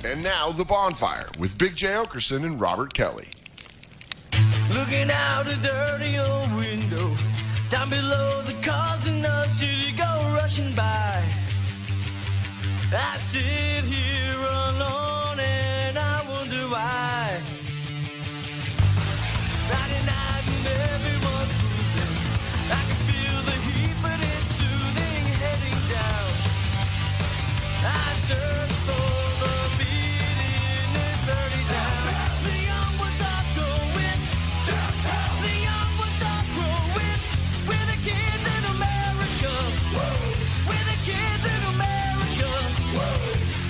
And now, The Bonfire with Big J. Okerson and Robert Kelly. Looking out a dirty old window, down below the cars in the city go rushing by. I sit here alone and I wonder why. Friday night and everyone's moving. I can feel the heat, but it's soothing heading down. I search for the beat in this dirty town. The young ones are going downtown. The young ones are growing. We're the kids in America. We're the kids in America.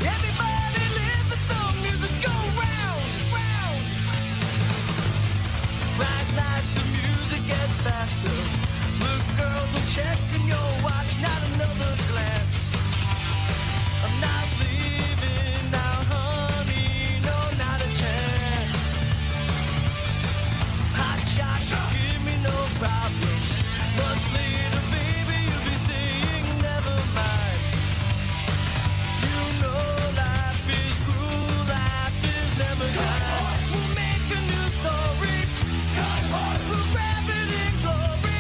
Everybody live with the music go round, round. Bright lights, the music gets faster. Look, girl, don't check in your watch, not another glance. I'm not leaving now, honey, no, not a chance. Hot shot, give me no problems. Much later, baby, you'll be saying never mind. You know life is cruel, life is never kind. We'll make a new story. We'll grab it in glory.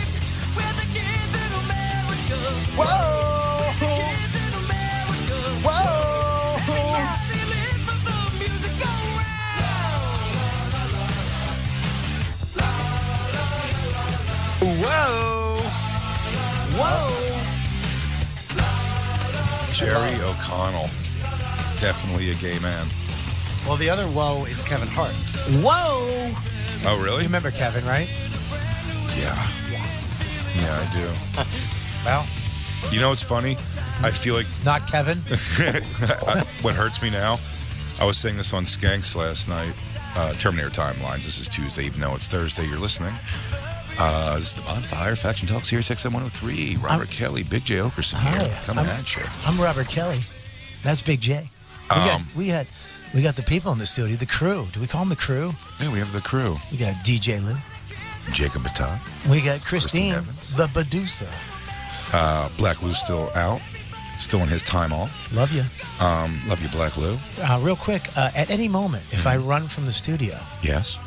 We're the kids in America. Whoa! Kids in America. Whoa! Everybody live for the music go round. Whoa! Whoa. Jerry O'Connell. Definitely a gay man. Well, the other whoa is Kevin Hart. Whoa. Oh, really? You remember Kevin, right? Yeah. Yeah, I do. Well, You know what's funny? I feel like not Kevin. what hurts me now, I was saying this on Skanks last night, Terminator Timelines. This is Tuesday, even though it's Thursday, you're listening. This is the Bonfire Faction Talk, Sirius XM 103. Robert Kelly, Big J. Okerson here, coming at you. I'm Robert Kelly. That's Big J. We got the people in the studio, the crew. Do we call them the crew? Yeah, we have the crew. We got DJ Lou. Jacob Batat. We got Christine Evans. the Badusa. Black Lou's still out, still on his time off. Love you. Love you, Black Lou. Real quick, at any moment, if I run from the studio, Yes.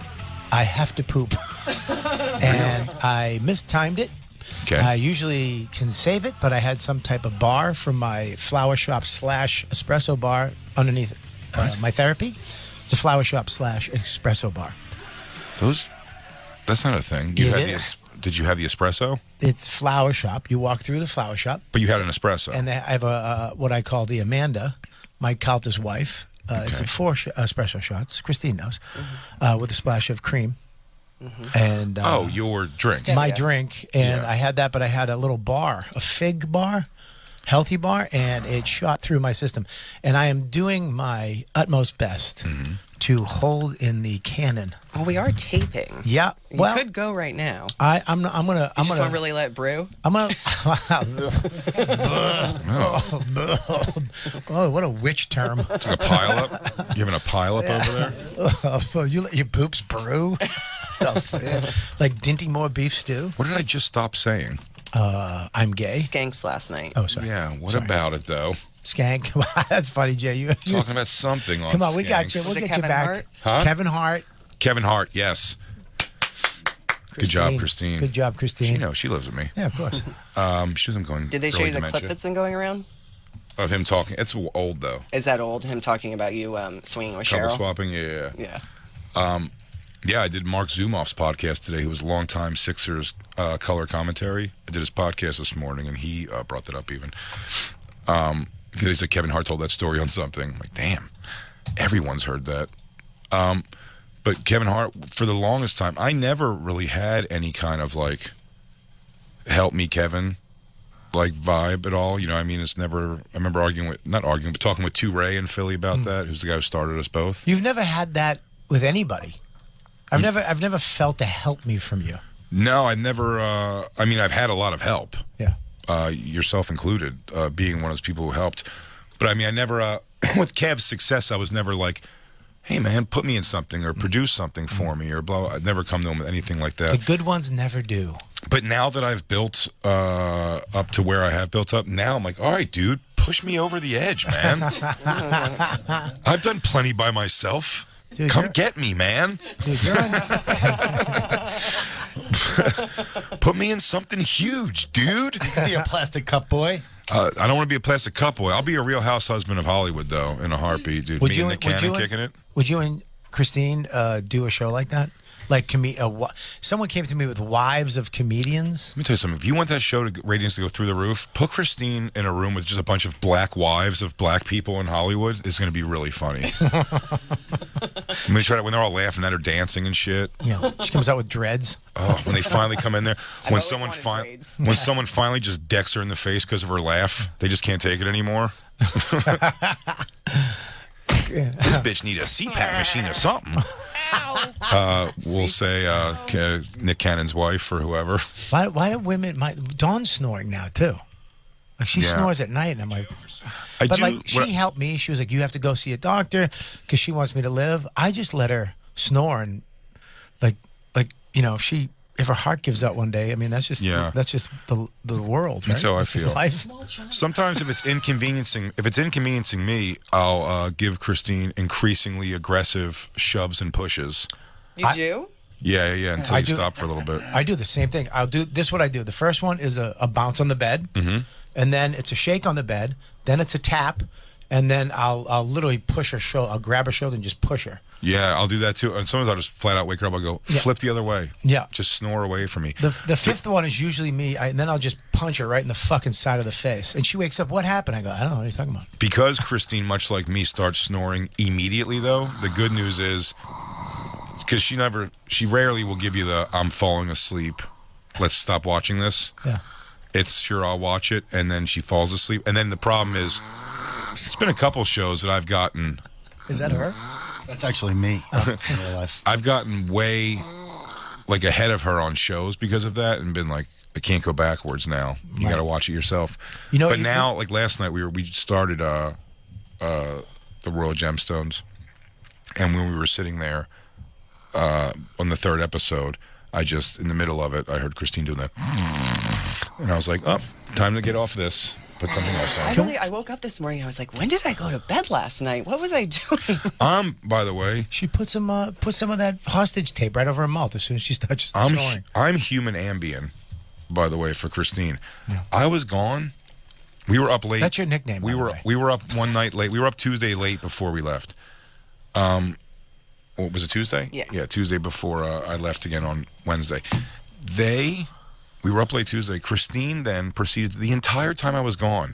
I have to poop. And I mistimed it. Okay. I usually can save it, but I had some type of bar from my flower shop / espresso bar underneath my therapy. It's a flower shop / espresso bar. That's not a thing. Did you have the espresso? It's flower shop. You walk through the flower shop. But you had an espresso. And I have what I call the Amanda, Mike Calta's wife. It's a 4 espresso shots. Christine knows, with a splash of cream. And your drink. my drink, and Yeah. I had that, but I had a little bar, a fig bar, healthy bar, and it shot through my system. And I am doing my utmost best to hold in the cannon. Well, we are taping. Yeah, You well, could go right now. I'm gonna. You just want to really let it brew? I'm gonna. Oh, what a witch term! It's like a pile up. You having a pile up over there? You let your poops brew, like Dinty Moore beef stew. What did I just stop saying? I'm gay. Skanks last night. Oh, sorry. Yeah, what about it, though? Skank. That's funny, Jay. You Talking about something on come on, we got Skanks. you. We'll Was it get you Kevin back. Hart? Huh? Kevin Hart. Kevin Hart, yes. Good job, Christine. Good job, Christine. She knows. She lives with me. Yeah, of course. She doesn't go in Did they show early you the dementia. clip that's been going around? Of him talking? It's old, though. Is that old? Him talking about you swinging with Couple Cheryl? swapping, yeah. Yeah. Yeah, I did Mark Zumoff's podcast today, who was a longtime Sixers color commentary. I did his podcast this morning, and he brought that up even. Because he said Kevin Hart told that story on something. I'm like, damn, everyone's heard that. But Kevin Hart, for the longest time, I never really had any kind of, like, help me, Kevin, like, vibe at all. You know what I mean? It's never, I remember talking with 2 Ray in Philly about that, who's the guy who started us both. You've never had that with anybody. I've never felt a help me from you. No, I never, I mean, I've had a lot of help. Yeah. Yourself included, being one of those people who helped. But I mean, I never, with Kev's success, I was never like, hey man, put me in something or produce something for me or blah. I'd never come to him with anything like that. The good ones never do. But now that I've built up to where I have built up, now I'm like, all right, dude, push me over the edge, man. I've done plenty by myself. Dude, Come you're- get me, man. Dude, you're on, Put me in something huge, dude. Be a plastic cup boy. I don't want to be a plastic cup boy. I'll be a real house husband of Hollywood, though, in a heartbeat, dude. Me and the cannon kicking it. Would you and Christine do a show like that? Like someone came to me with wives of comedians. Let me tell you something. If you want that show ratings to go through the roof, put Christine in a room with just a bunch of black wives of black people in Hollywood. It's going to be really funny. When they try to, when they're all laughing at her dancing and shit. Yeah, she comes out with dreads. Oh, when they finally come in there, when always someone wanted braids. when someone finally just decks her in the face because of her laugh, they just can't take it anymore. This bitch need a CPAP machine or something. We'll say Nick Cannon's wife or whoever. Why do women? Dawn's snoring now too. Like she Yeah. snores at night, and I'm like, I but do. like she helped me. She was like, you have to go see a doctor because she wants me to live. I just let her snore, and like if her heart gives out one day, I mean that's just the world. Right? That's how I It's just feel. life. Sometimes if it's inconveniencing me, I'll give Christine increasingly aggressive shoves and pushes. You do? Yeah, until I you do- stop for a little bit. I do the same thing. I'll do this. What I do. The first one is a bounce on the bed, and then it's a shake on the bed. Then it's a tap, and then I'll literally push her shoulder. I'll grab her shoulder and just push her. Yeah, I'll do that too. And sometimes I'll just flat out wake her up. I'll go, Yeah. flip the other way. Yeah. Just snore away from me. The fifth one is usually me, and then I'll just punch her right in the fucking side of the face. And she wakes up, what happened? I go, I don't know what you're talking about. Because Christine, much like me, starts snoring immediately, though, the good news is, because she rarely will give you the, I'm falling asleep, let's stop watching this. Yeah. It's sure, I'll watch it, and then she falls asleep. And then the problem is, it's been a couple shows that I've gotten Is that her? That's actually me in real life. I've gotten way like ahead of her on shows because of that, and been like, I can't go backwards now. You got to watch it yourself. You know, but now, like last night, we started the Royal Gemstones, and when we were sitting there on the third episode, I just in the middle of it, I heard Christine doing that, and I was like, oh, time to get off this. Put something else on. I woke up this morning. I was like, when did I go to bed last night? What was I doing? By the way, She put some of that hostage tape right over her mouth as soon as she starts snoring. I'm human Ambien, by the way, for Christine. I was gone. We were up late. That's your nickname, by the way. We were up one night late. We were up Tuesday late before we left. Was it Tuesday? Yeah. Yeah, Tuesday before I left again on Wednesday. We were up late Tuesday. Christine then proceeded the entire time I was gone,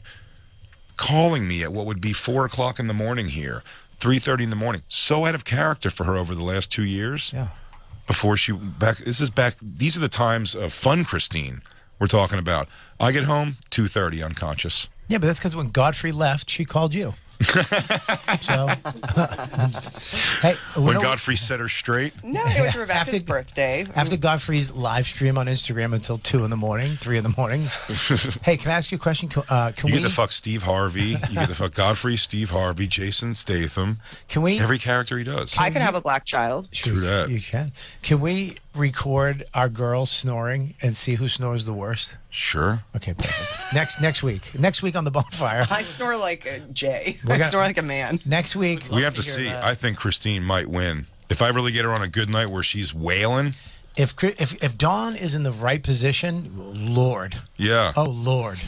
calling me at what would be 4 o'clock in the morning here, 3:30 in the morning. So out of character for her over the last 2 years. Yeah. Before she back, these are the times of fun Christine we're talking about. I get home 2:30 unconscious. Yeah, but that's because when Godfrey left, she called you. So, hey, When Godfrey set her straight. No, it was Rebecca's After- birthday. after Godfrey's live stream on Instagram until 2 in the morning, 3 in the morning. Hey, can I ask you a question? Can You we get to fuck Steve Harvey. You get to fuck Godfrey, Steve Harvey, Jason Statham. Can we? Every character he does. I could have a black child. True that. You can. Can we record our girls snoring and see who snores the worst? Sure. Okay, perfect. Next week. Next week on the Bonfire. I snore like a Jay. We're I gonna- snore like a man. Next week. We have to hear see. that. I think Christine might win. If I really get her on a good night where she's wailing, If Dawn is in the right position, Lord. yeah. Oh Lord.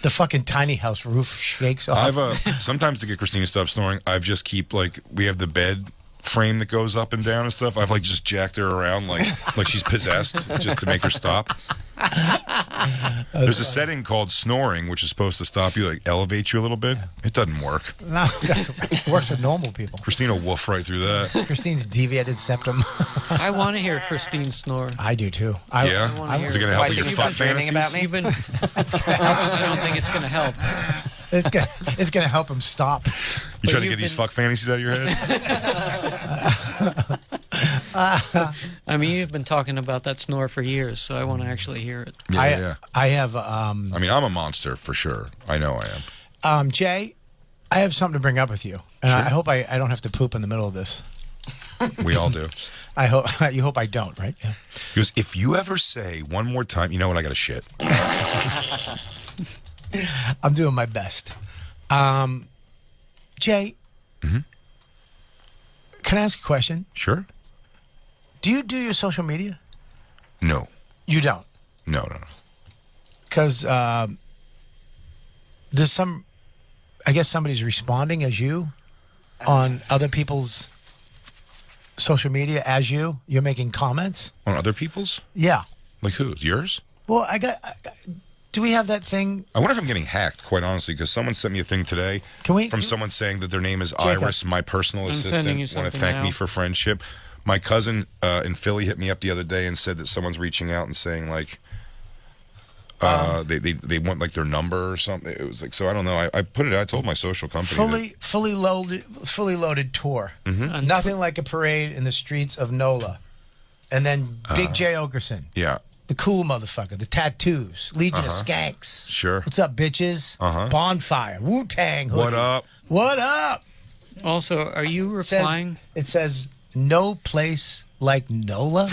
The fucking tiny house roof shakes off. I've sometimes to get Christine to stop snoring, I've just keep like we have the bed frame that goes up and down and stuff. I've like just jacked her around like she's possessed just to make her stop. There's a setting called snoring, which is supposed to stop you, like elevate you a little bit. It doesn't work. No, it works with normal people. Christina will woof right through that. Christine's deviated septum. I want to hear Christine snore. I do too. Yeah? wanna hear Is it going to Why help with should your you fuck been dreaming fantasies? about me? You've been. I don't think it's going to help. It's gonna help him stop. You trying to you've get these been- fuck fantasies out of your head? I mean, you've been talking about that snore for years, so I want to actually hear it. Yeah. I have I mean, I'm a monster for sure. I know I am. Jay, I have something to bring up with you, and I hope I don't have to poop in the middle of this. We all do. I hope you hope I don't, right? Yeah. He goes, if you ever say one more time, you know what? I got to shit. I'm doing my best. Jay, can I ask a question? Sure. Do you do your social media? No. You don't, No. because there's some. I guess somebody's responding as you on other people's social media as you. You're making comments. On other people's? Yeah. Like who? Yours? Well, do we have that thing? I wonder if I'm getting hacked, quite honestly, because someone sent me a thing today from someone saying that their name is Jacob. Iris, my personal assistant. sending you Want to something thank me now. for friendship. My cousin in Philly hit me up the other day and said that someone's reaching out and saying like they want like their number or something. It was like, so I don't know. I put it. I told my social company. Fully loaded tour. On Nothing like a parade in the streets of NOLA. And then Big J Okerson, Yeah. the cool motherfucker, the tattoos, Legion of Skanks. Sure. What's up, bitches? Bonfire, Wu-Tang hoodie. What up? What up? Also, are you It says- replying? It says no place like NOLA.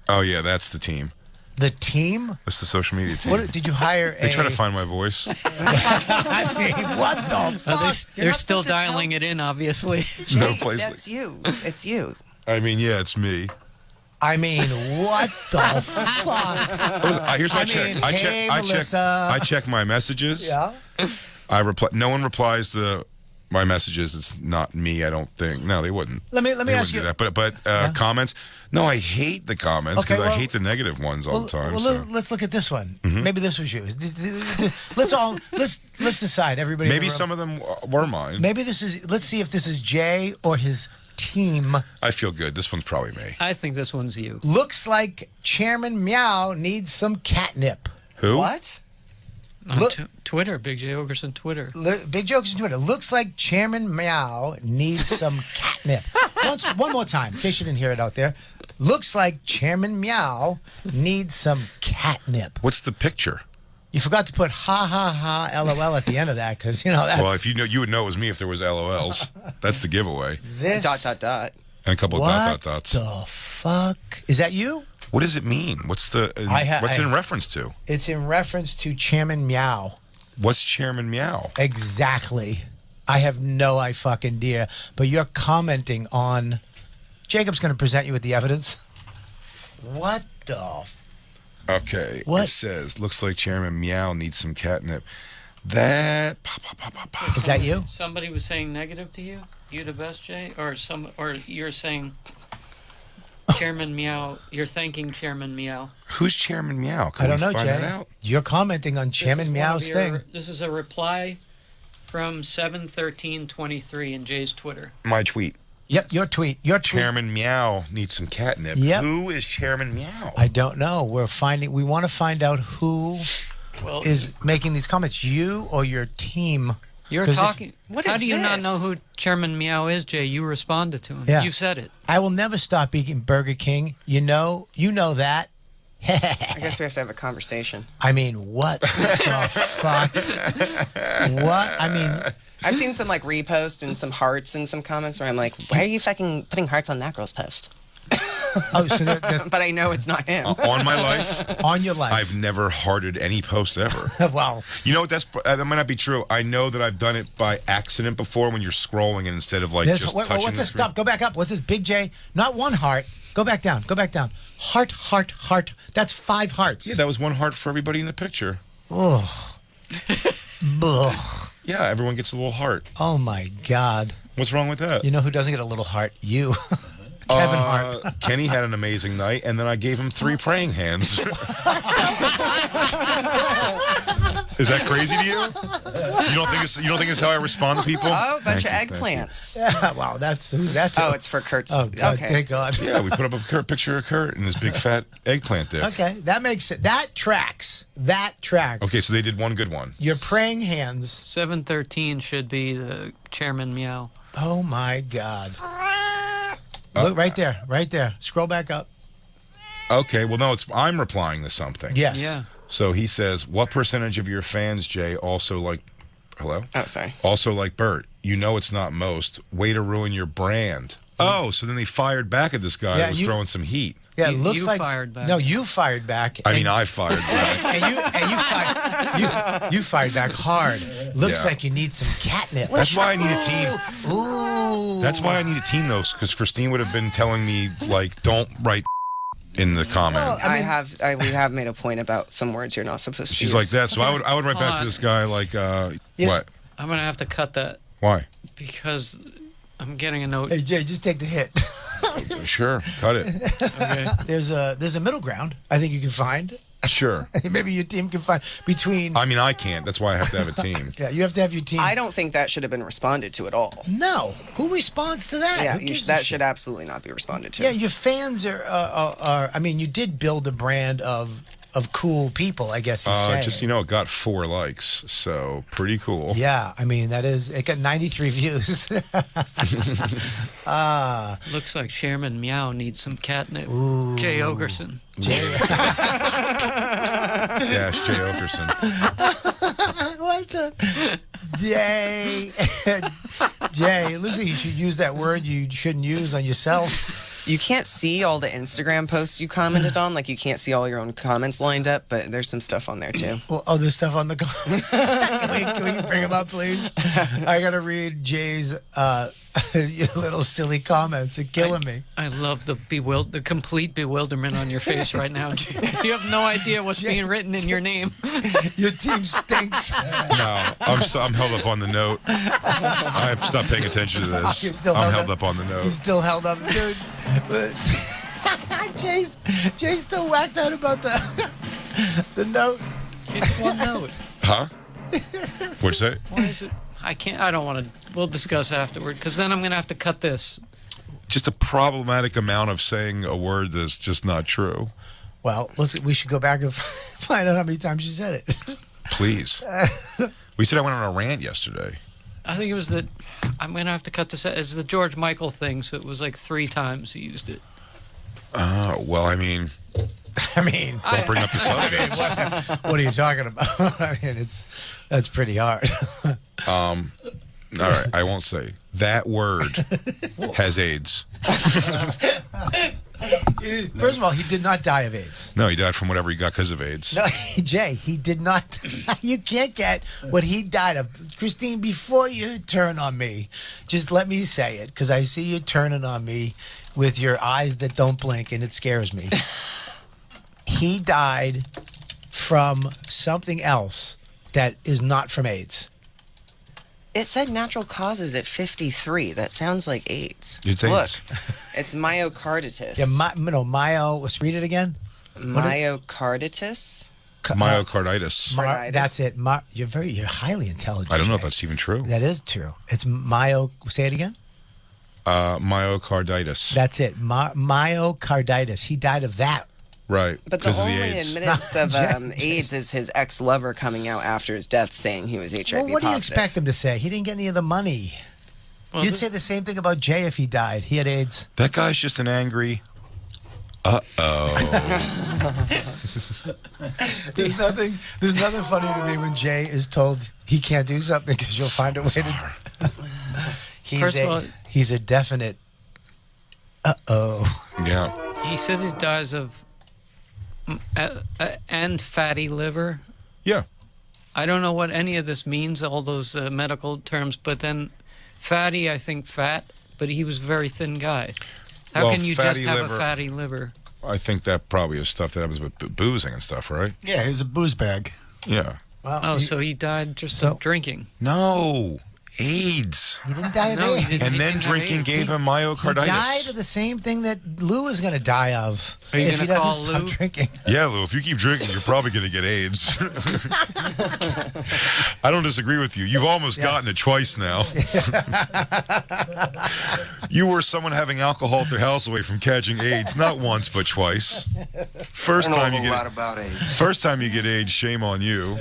Oh yeah, that's the team. The team? That's the social media team. What did you hire? They try to find my voice. I mean, what the fuck? They're not still supposed to tell- dialing it in, obviously. No place. That's you. It's you. I mean, yeah, it's me. I mean, what the fuck? Here's my I check. mean, I hey, check. Melissa. I check my messages. Yeah. I reply. No one replies to my messages. It's not me. I don't think. No, they wouldn't. Let me They ask you. wouldn't do that. But comments. No, I hate the comments Okay, because well- I hate the negative ones all the time. Well, so. let's look at this one. Maybe this was you. Let's decide. Everybody. Maybe some of them were mine. Maybe this is. Let's see if this is Jay or his team. I feel good. This one's probably me. I think this one's you. Looks like Chairman Meow needs some catnip. Who? What? On Look- Twitter, Big J Okerson Twitter. Big jokes on Twitter. Looks like Chairman Meow needs some catnip. One more time, in case you didn't hear it out there. Looks like Chairman Meow needs some catnip. What's the picture? You forgot to put ha ha ha LOL at the end of that because that's Well, if you know, you would know it was me if there was LOLs. That's the giveaway. this. Dot. And a couple of What dots. the fuck? Is that you? What does it mean? What's the? What's it in reference to? It's in reference to Chairman Meow. What's Chairman Meow? Exactly. I have no fucking idea. But you're commenting on. Jacob's going to present you with the evidence. What the? Okay. What? It says, looks like Chairman Meow needs some catnip. That. Is that you? Somebody was saying negative to you? You the best, Jay? Or you're saying Chairman Meow, you're thanking Chairman Meow. Who's Chairman Meow? Can I don't we know, find Jay. that out? You're commenting on Chairman Meow's thing. This is a reply from 7/13/23 in Jay's Twitter. My tweet. Yep, your tweet. Your tweet. Chairman Meow needs some catnip. Yep. Who is Chairman Meow? I don't know. We want to find out who Well, is making these comments. You or your team? you're 'cause if- talking. What How is do you not this? know who Chairman Meow is, Jay? You responded to him. Yeah. You said it. I will never stop eating Burger King. You know that. I guess we have to have a conversation. I mean, what the fuck? What? I mean, I've seen some like repost and some hearts and some comments where I'm like, why are you fucking putting hearts on that girl's post? oh, so they're But I know it's not him. On my life, on your life. I've never hearted any post ever. well, You know what? That might not be true. I know that I've done it by accident before when you're scrolling and instead of like this, just what's touching the this? screen. Stop. Go back up. What's this? Big J. Not one heart. Go back down. Go back down. Heart, heart, heart. That's 5 hearts. Yeah, that was one heart for everybody in the picture. Ugh. Ugh. Yeah, everyone gets a little heart. Oh my God. What's wrong with that? You know who doesn't get a little heart? You. Kevin Hart. Kenny had an amazing night, and then I gave him 3 praying hands. Is that crazy to you? You don't think it's how I respond to people? Oh, bunch Thank of you, thank you. eggplants. Yeah, wow, who's that to? Oh, it's for Kurt's. Oh, God, okay. thank God. Yeah, we put up a picture of Kurt and his big fat eggplant dick. Okay, that makes it. That tracks. That tracks. Okay, so they did one good one. Your praying hands. 7/13 should be the Chairman Meow. Oh my God. Look right there. Scroll back up. Okay, well, no, I'm replying to something. Yes. Yeah. So he says, what percentage of your fans, Jay, also like, hello? Oh, sorry. Also like Bert? you know it's not most. Way to ruin your brand. Oh, so then they fired back at this guy Yeah, who was you- throwing some heat. Yeah, You- it looks you like fired back. No, you fired back. I mean, I fired back. and you fired back hard. Looks Yeah. like you need some catnip. That's why I need a team. Ooh. That's why I need a team, though, because Christine would have been telling me, like, don't write in the comment. Well, we have made a point about some words you're not supposed to She's use. like that, so I would write back Hold to on. this guy like, Yes. what? I'm gonna have to cut that Why? because I'm getting a note. Hey Jay, just take the hit. Sure, cut it. Okay. There's a middle ground. I think you can find. Sure. Maybe your team can find between. I mean, I can't. That's why I have to have a team. Yeah, you have to have your team. I don't think that should have been responded to at all. No, who responds to that? Yeah, Who gives a that shit? should absolutely not be responded to. Yeah, your fans are. I mean, you did build a brand of cool people. I guess he's saying. Just, it got 4 likes, so pretty cool. Yeah, I mean that is. It got 93 views. Looks like Chairman Meow needs some catnip. Jay Ogerson. Dash Jay Okerson. What the? Jay. Jay, it looks like you should use that word you shouldn't use on yourself. You can't see all the Instagram posts you commented on. Like, you can't see all your own comments lined up, but there's some stuff on there, too. Well, oh, there's stuff on the. Can we bring them up, please? I gotta read Jay's your little silly comments. They're killing me. I love the complete bewilderment on your face right now. Jay. You have no idea what's being written in your name. Your team stinks. No, I'm held up on the note. I've stopped paying attention to You're this. still I'm held up on the He's note. still held up, dude. But Jay's still whacked out about the note. It's one note. Huh? What'd you say? Why is it? I can't. I don't want to. We'll discuss afterward because then I'm going to have to cut this. Just a problematic amount of saying a word that's just not true. Well, we should go back and find out how many times you said it. Please. We said I went on a rant yesterday. I think it was that I'm going to have to cut this out. It's the George Michael thing, so it was like 3 times he used it. Well, I mean, don't bring up the subject. What are you talking about? I mean, that's pretty hard. All right, I won't say. That word has AIDS. First of all, he did not die of AIDS. No, he died from whatever he got because of AIDS. No, Jay, he did not. You can't get what he died of. Christine, before you turn on me, just let me say it, because I see you turning on me with your eyes that don't blink, and it scares me. He died from something else that is not from AIDS. It said natural causes at 53. That sounds like AIDS. It's Look, AIDS. it's myocarditis. Yeah, myo. Let's read it again. Myocarditis? Myocarditis. Carditis. That's it. You're highly intelligent. I don't know if Jay. that's even true. That is true. It's Say it again. Myocarditis. That's it. Myocarditis. He died of that. Right. But the Because of the only AIDS. admittance of AIDS is his ex-lover coming out after his death saying he was HIV Well, what do you positive. expect him to say? He didn't get any of the money. Well, You'd say the same thing about Jay if he died. He had AIDS. That guy's just an angry. There's nothing funny to me when Jay is told he can't do something because you'll find a way to. First of all- He's a definite. Yeah. he said he dies of and fatty liver. Yeah. I don't know what any of this means, all those medical terms, but then fatty, I think fat, but he was a very thin guy. How Well, can you just fatty have liver- a fatty liver? I think that probably is stuff that happens with boozing and stuff, right? Yeah, here's a booze bag. Yeah. Well, Oh, so he died just So- of drinking. No. AIDS. he didn't die of No, he AIDS. didn't. And He then didn't have drinking AIDS. gave him He myocarditis. died of the same thing that Lou is going to die of Are you if he gonna doesn't call stop Lou? drinking. Yeah, Lou, if you keep drinking, you're probably going to get AIDS. I don't disagree with you. You've almost gotten it twice now. You were someone having alcohol at their house away from catching AIDS, not once, but twice. First time you get AIDS, shame on you.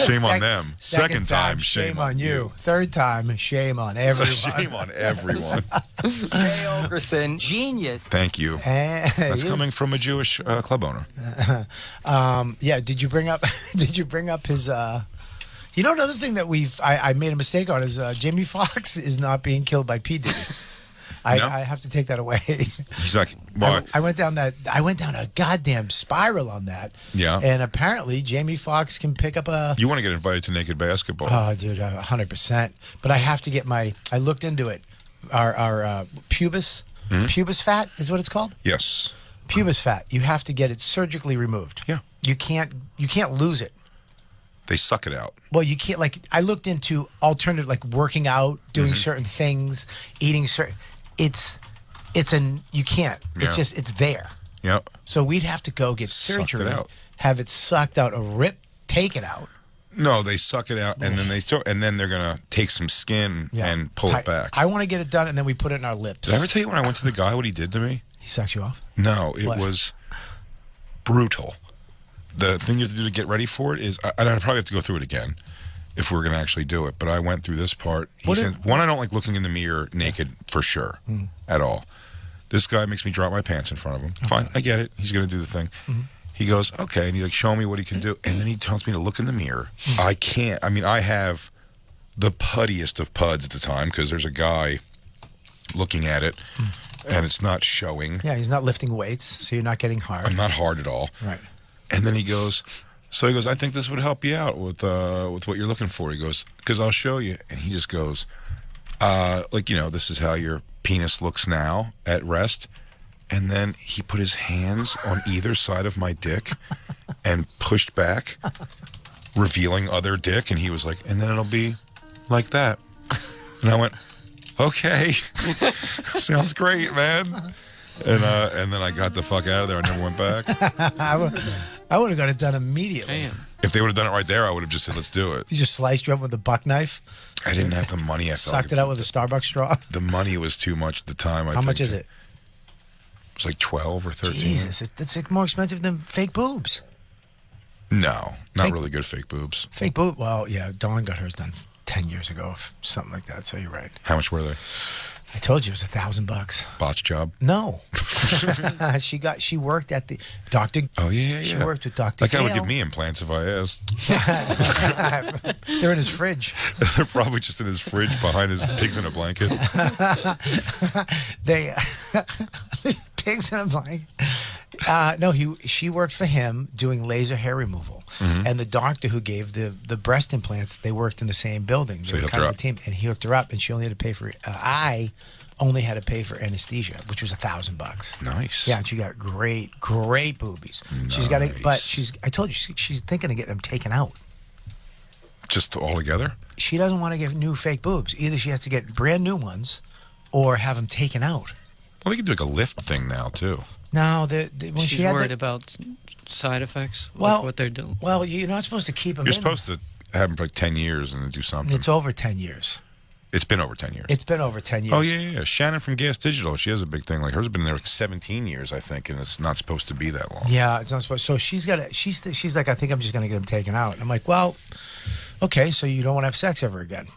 Shame on them. Second time, shame on you. Third time, shame on everyone. Shame on everyone. Jay Ogerson, genius. Thank you. That's coming from a Jewish club owner. Yeah. Did you bring up? Did you bring up his You know, another thing that I made a mistake on is Jamie Foxx is not being killed by P. Diddy. I have to take that away. He's like, what? I went down a goddamn spiral on that. Yeah. And apparently Jamie Foxx can pick up a. You want to get invited to naked basketball? Oh, dude, 100%. But I have to get I looked into it. Our pubis fat is what it's called. Yes. Pubis fat. You have to get it surgically removed. Yeah. You can't lose it. They suck it out. Well, you can't. Like, I looked into alternative, like working out, doing certain things, eating certain. You can't. Yeah. It's there. Yep. So we'd have to go get Sucked it surgery, out. have it sucked out, taken out. No, they suck it out, and then they're gonna take some skin and pull it back. I want to get it done, and then we put it in our lips. Did I ever tell you when I went to the guy what he did to me? He sucks you off? No, it What? was brutal. The thing you have to do to get ready for it is, I'd probably have to go through it again if we're going to actually do it. But I went through this part. He said, one, I don't like looking in the mirror naked for sure, at all. This guy makes me drop my pants in front of him. Fine, I get it. He's going to do the thing. He goes, okay, and he's like, show me what he can do. And then he tells me to look in the mirror. I can't. I mean, I have the puttiest of puds at the time because there's a guy looking at it, and it's not showing. Yeah, he's not lifting weights, so you're not getting hard. I'm not hard at all. Right. And then he goes, I think this would help you out with what you're looking for. He goes, because I'll show you. And he just goes, this is how your penis looks now at rest. And then he put his hands on either side of my dick and pushed back, revealing other dick. And he was like, and then it'll be like that. And I went, okay, sounds great, man. And then I got the fuck out of there. I never went back. I would have got it done immediately. Damn. If they would have done it right there, I would have just said, let's do it. You just sliced you up with a buck knife, I didn't have the money. I felt sucked like it out with a Starbucks straw. the money was too much at the time. How much is it? It was like 12 or 13. Jesus, it's like more expensive than fake boobs. No, not Fake- really good fake boobs. Fake boob? Well, yeah, Dawn got hers done 10 years ago, something like that. So you're right. How much were they? I told you it was $1,000. Botch job? No, she worked at the doctor. Oh, yeah. She worked with Dr. That guy would Gale. give me implants if I asked. They're in his fridge. They're probably just in his fridge behind his pigs in a blanket. They pigs in a blanket. No, she worked for him doing laser hair removal, and the doctor who gave the breast implants, they worked in the same building. So They he were hooked kind her of a up. team, and he hooked her up, and she only had to pay for. I only had to pay for anesthesia, which was $1,000. Nice. Yeah, and she got great boobies. She's got it, but I told you she's thinking of getting them taken out. Just all together? She doesn't want to get new fake boobs. Either she has to get brand new ones, or have them taken out. Well, they can do like a lift thing now, too. No, when She's she had worried about side effects, Well, like what they're doing. Well, you're not supposed to keep them. You're supposed to have them for like 10 years and then do something. It's over 10 years. It's been over 10 years. It's been over 10 years. Oh, yeah. Shannon from Gas Digital, she has a big thing. Like hers has been there 17 years, I think, and it's not supposed to be that long. Yeah, it's not supposed. So she's got it. She's like, I think I'm just gonna get them taken out. I'm like, well, okay, so you don't want to have sex ever again.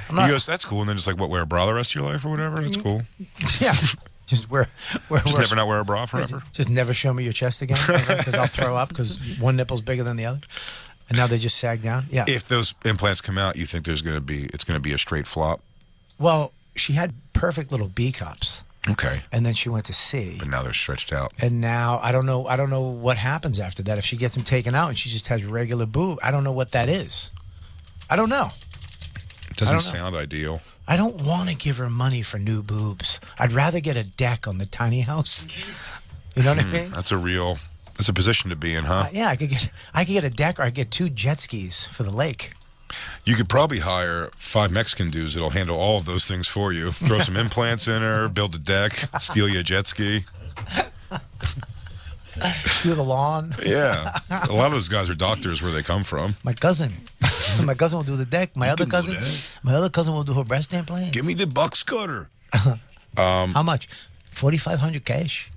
He goes, that's cool. And then just like, wear a bra the rest of your life or whatever? That's cool. Yeah, just Just never not wear a bra forever? Just never show me your chest again because I'll throw up because one nipple's bigger than the other, and now they just sag down. Yeah. If those implants come out, you think it's going to be a straight flop? Well, she had perfect little B cups, Okay. and then she went to C. But now they're stretched out. And now I don't know what happens after that. If she gets them taken out and she just has regular boob, I don't know what that is. I don't know. It doesn't I don't know. sound ideal. I don't want to give her money for new boobs. I'd rather get a deck on the tiny house. You know what I mean? That's a position to be in, huh? Yeah, I could get a deck, or I could get 2 jet skis for the lake. You could probably hire 5 Mexican dudes that'll handle all of those things for you. Throw some implants in her, build a deck, steal you a jet ski. Do the lawn. Yeah. A lot of those guys are doctors where they come from. My cousin will do the deck. My other can do cousin will do her breast implant. Give me the box cutter. How much? 4,500 cash.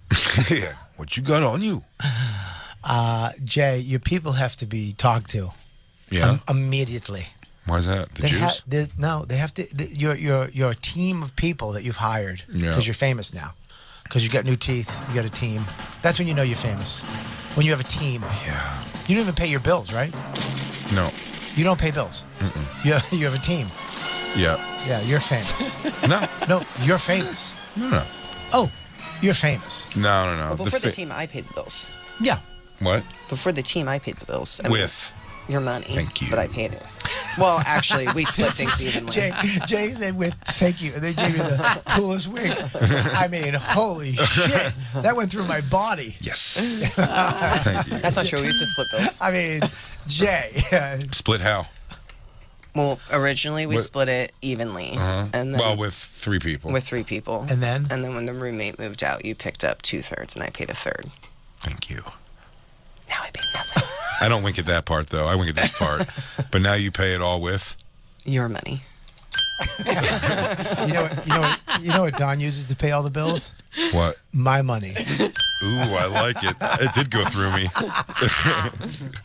Yeah. What you got on you? Jay, your people have to be talked to. Yeah. Immediately. Why is that? The Jews? They have to. Your team of people that you've hired because Yeah. you're famous now. Because you got new teeth, you got a team. That's when you know you're famous. When you have a team. Yeah. You don't even pay your bills, right? No. You don't pay bills. You have a team. Yeah. Yeah, you're famous. No. No, you're famous. No. Oh, you're famous. No. Well, before the team, I paid the bills. Yeah. What? Before the team, I paid the bills. I mean, With? your money. Thank you. But I paid it. Well, actually, we split things evenly. Jay said with thank you, and they gave you the coolest wink. I mean, holy shit, that went through my body. Yes. Thank you. That's not true. We used to split bills. I mean, Jay. Split how? Well, originally we What? split it evenly, and then Well, with 3 people. with 3 people, And then? when the roommate moved out, you picked up 2/3, and I paid 1/3. Thank you. Now I pay nothing. I don't wink at that part, though. I wink at this part. But now you pay it all with? Your money. You know what Don uses to pay all the bills? What? My money. Ooh, I like it. It did go through me.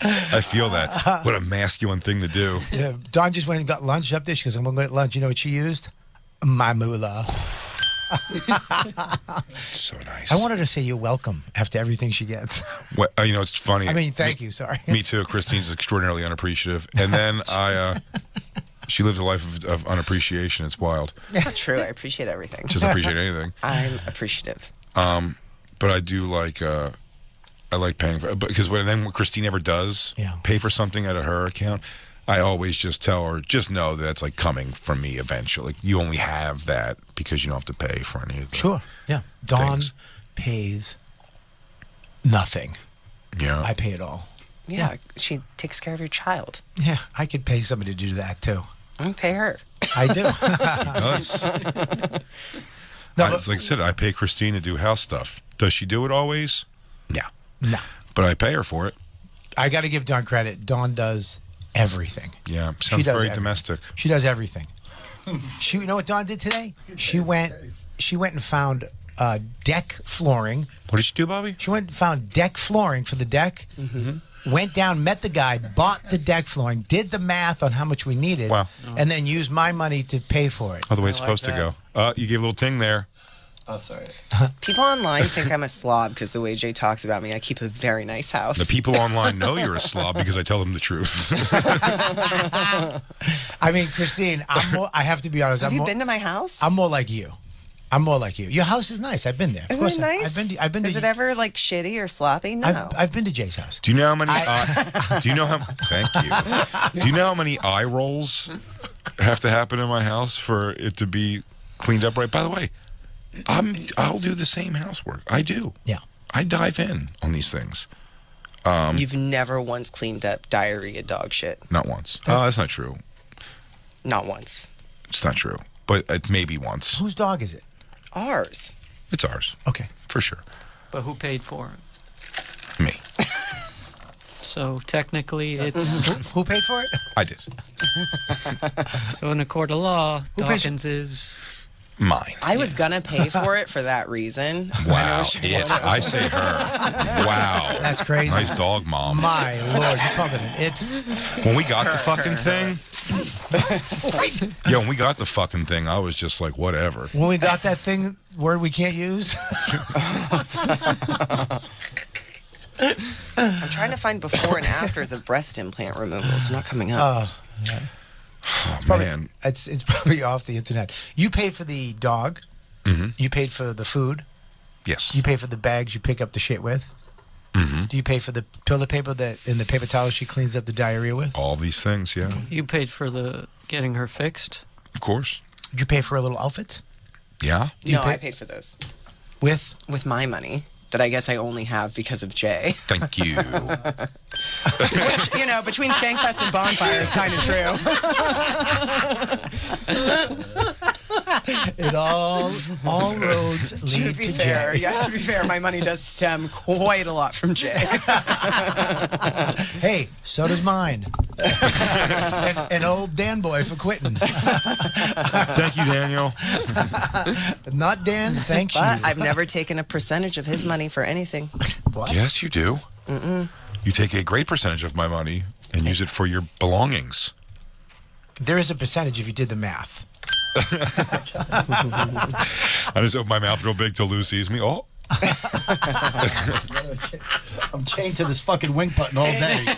I feel that. What a masculine thing to do. Yeah, Don just went and got lunch up there. She goes, I'm going to go get lunch. You know what she used? My moolah. So nice. I wanted to say you're welcome after everything she gets. What, it's funny. I mean, thank you. Sorry. Me too. Christine's extraordinarily unappreciative. And then she lives a life of unappreciation. It's wild. It's not true. I appreciate everything. She doesn't appreciate anything. I'm appreciative. But I do like, I like paying for it. Because when Christine ever does pay for something out of her account, I always just tell her, just know that it's like coming from me eventually. You only have that because you don't have to pay for any of the Sure. Yeah. Don things. pays nothing. Yeah. I pay it all. Yeah, she takes care of your child. Yeah, I could pay somebody to do that too. I pay her. I do. does. It's like I said, I pay Christine to do house stuff. Does she do it always? Yeah. No. But I pay her for it. I got to give Dawn credit. Dawn does everything. Yeah. She Sounds does very everything. domestic. She does everything. You know what Dawn did today? She went and found deck flooring. What did she do, Bobby? She went and found deck flooring for the deck. Mm-hmm. Went down, met the guy, bought the deck flooring, did the math on how much we needed, Wow. and then used my money to pay for it. Oh, the way it's I like supposed to go. You gave a little ting there. Oh, sorry. People online think I'm a slob because the way Jay talks about me, I keep a very nice house. The people online know you're a slob because I tell them the truth. I mean, Christine, I have to be honest. Have you been to my house? I'm more like you. Your house is nice. I've been there. Isn't it nice? I've been to. Is it ever like shitty or sloppy? No. I've been to Jay's house. Do you know how many? Do you know how? Thank you. Do you know how many eye rolls have to happen in my house for it to be cleaned up right? By the way, I'll do the same housework. I do. Yeah. I dive in on these things. You've never once cleaned up diarrhea dog shit. Not once. That's not true. Not once. It's not true. But it maybe once. Whose dog is it? Ours. It's ours. Okay. For sure. But who paid for it? Me. So technically, it's Who paid for it? I did. so in a court of law, Who pays- Dawkins is. Mine. I was gonna pay for it for that reason. Wow. It. I say her. Wow. That's crazy. Nice dog, Mom. My lord, you called it an it. When we got the fucking thing. Yeah, when we got the fucking thing, I was just like, whatever. When we got that word we can't use. I'm trying to find before and afters of breast implant removal. It's not coming up. Oh, Probably- man. It's probably off the internet. You paid for the dog. Mm-hmm. You paid for the food. Yes. You pay for the bags you pick up the shit with. Mm-hmm. Do you pay for the toilet paper and the paper towels she cleans up the diarrhea with? All these things, yeah. You paid for the getting her fixed. Of course. Did you pay for her little outfits? Yeah. Do you No, pay- I paid for those With? with my money that I guess I only have because of Jay. Thank you. Which, between Skankfest and Bonfire is kind of true. It all roads To lead be to fair, Jay. yeah, to be fair, my money does stem quite a lot from Jay. Hey, so does mine. An old Dan boy for quitting. Thank you, Daniel. Not Dan, thanks But you. I've never taken a percentage of his money for anything. What? Yes, you do. You take a great percentage of my money and use it for your belongings. There is a percentage if you did the math. I just open my mouth real big till Lou sees me. Oh, I'm chained to this fucking wink button all day.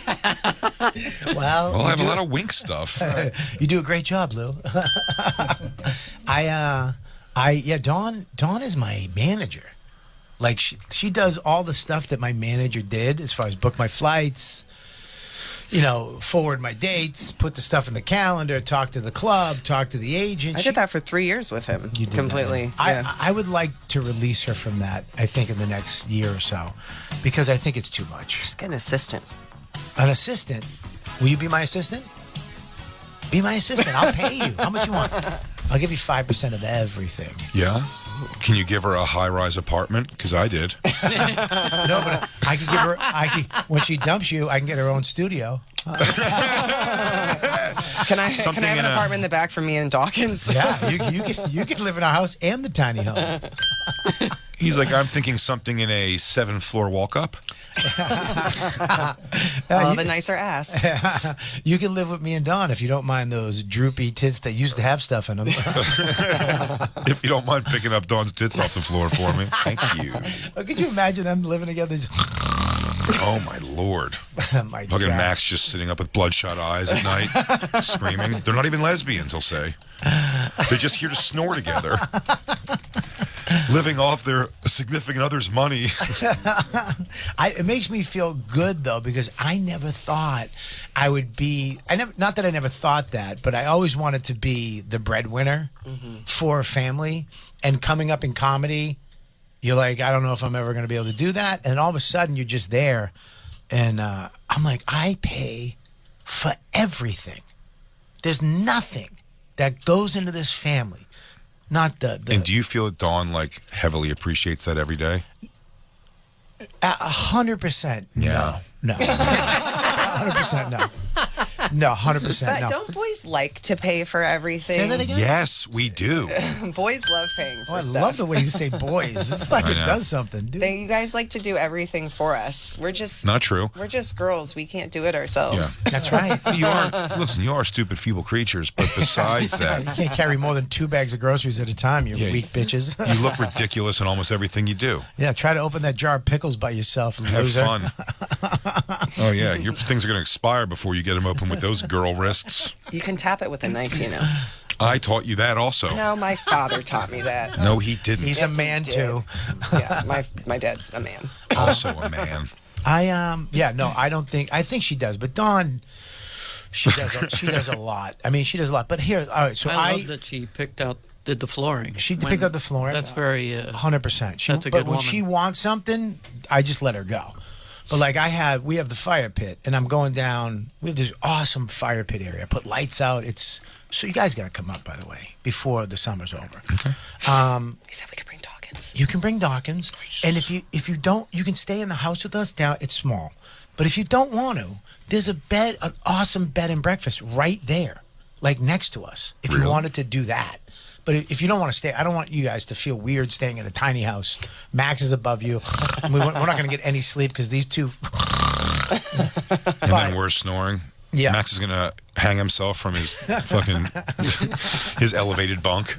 Well, I have a lot of wink stuff. You do a great job, Lou. Dawn is my manager. Like she does all the stuff that my manager did as far as book my flights, forward my dates, put the stuff in the calendar, talk to the club, talk to the agent. I did that for 3 years with him. You did completely. that. I would like to release her from that, I think, in the next year or so, because I think it's too much. Just get an assistant. An assistant? Will you be my assistant? Be my assistant. I'll pay you. How much you want? I'll give you 5% of everything. Yeah? Can you give her a high-rise apartment? Because I did. No, but I could give her. When she dumps you, I can get her own studio. Can I have an apartment in the back for me and Dawkins? Yeah, you can live in our house and the tiny home. He's like, I'm thinking something in a 7-floor walk-up. I'll have a nicer ass. You can live with me and Dawn if you don't mind those droopy tits that used to have stuff in them. If you don't mind picking up Dawn's tits off the floor for me. Thank you. Could you imagine them living together? Oh, my Lord. My Fucking God. Max just sitting up with bloodshot eyes at night, screaming. They're not even lesbians, he'll say. They're just here to snore together. Living off their significant other's money. It makes me feel good, though, because I never thought I would be... Not that I never thought that, but I always wanted to be the breadwinner for a family. And coming up in comedy, you're like, I don't know if I'm ever going to be able to do that. And all of a sudden, you're just there. And I'm like, I pay for everything. There's nothing that goes into this family. Not the. And do you feel that Dawn heavily appreciates that every day? 100%. Yeah. No. 100% no. No, 100% But no. don't boys like to pay for everything? Say that again? Yes, we do. Boys love paying for Oh, I stuff. love the way you say boys. It fucking know. does something, dude. You guys like to do everything for us. We're just Not true. We're just girls. We can't do it ourselves. Yeah. That's right. You are stupid, feeble creatures, but besides You that, can't carry more than 2 bags of groceries at a time, you Yeah, weak bitches. you look ridiculous in almost everything you do. Yeah, try to open that jar of pickles by yourself, Have loser. fun. Oh, yeah. Your things are going to expire before you get them open with those girl wrists. You can tap it with a knife, I taught you that also. No, my father taught me that. No, he didn't. He's Yes, a he man, did. too. Yeah, my dad's a man. Also a man. I think she does, but Dawn, she does a lot. I mean, she does a lot. But here, all right, so I love that she did the flooring. She picked up the flooring. That's very 100%. That's a but good when woman. she wants something, I just let her go. But we have the fire pit, and I'm going down. We have this awesome fire pit area. I put lights out. So you guys got to come up, by the way, before the summer's over. Okay. He said we could bring Dawkins. You can bring Dawkins, and if you don't, you can stay in the house with us. Down, it's small, but if you don't want to, there's an awesome bed and breakfast right there, next to us. If you Really? wanted to do that. But if you don't want to stay, I don't want you guys to feel weird staying in a tiny house. Max is above you. We're not going to get any sleep because these two. And then we're snoring. Yeah. Max is going to hang himself from his fucking his elevated bunk.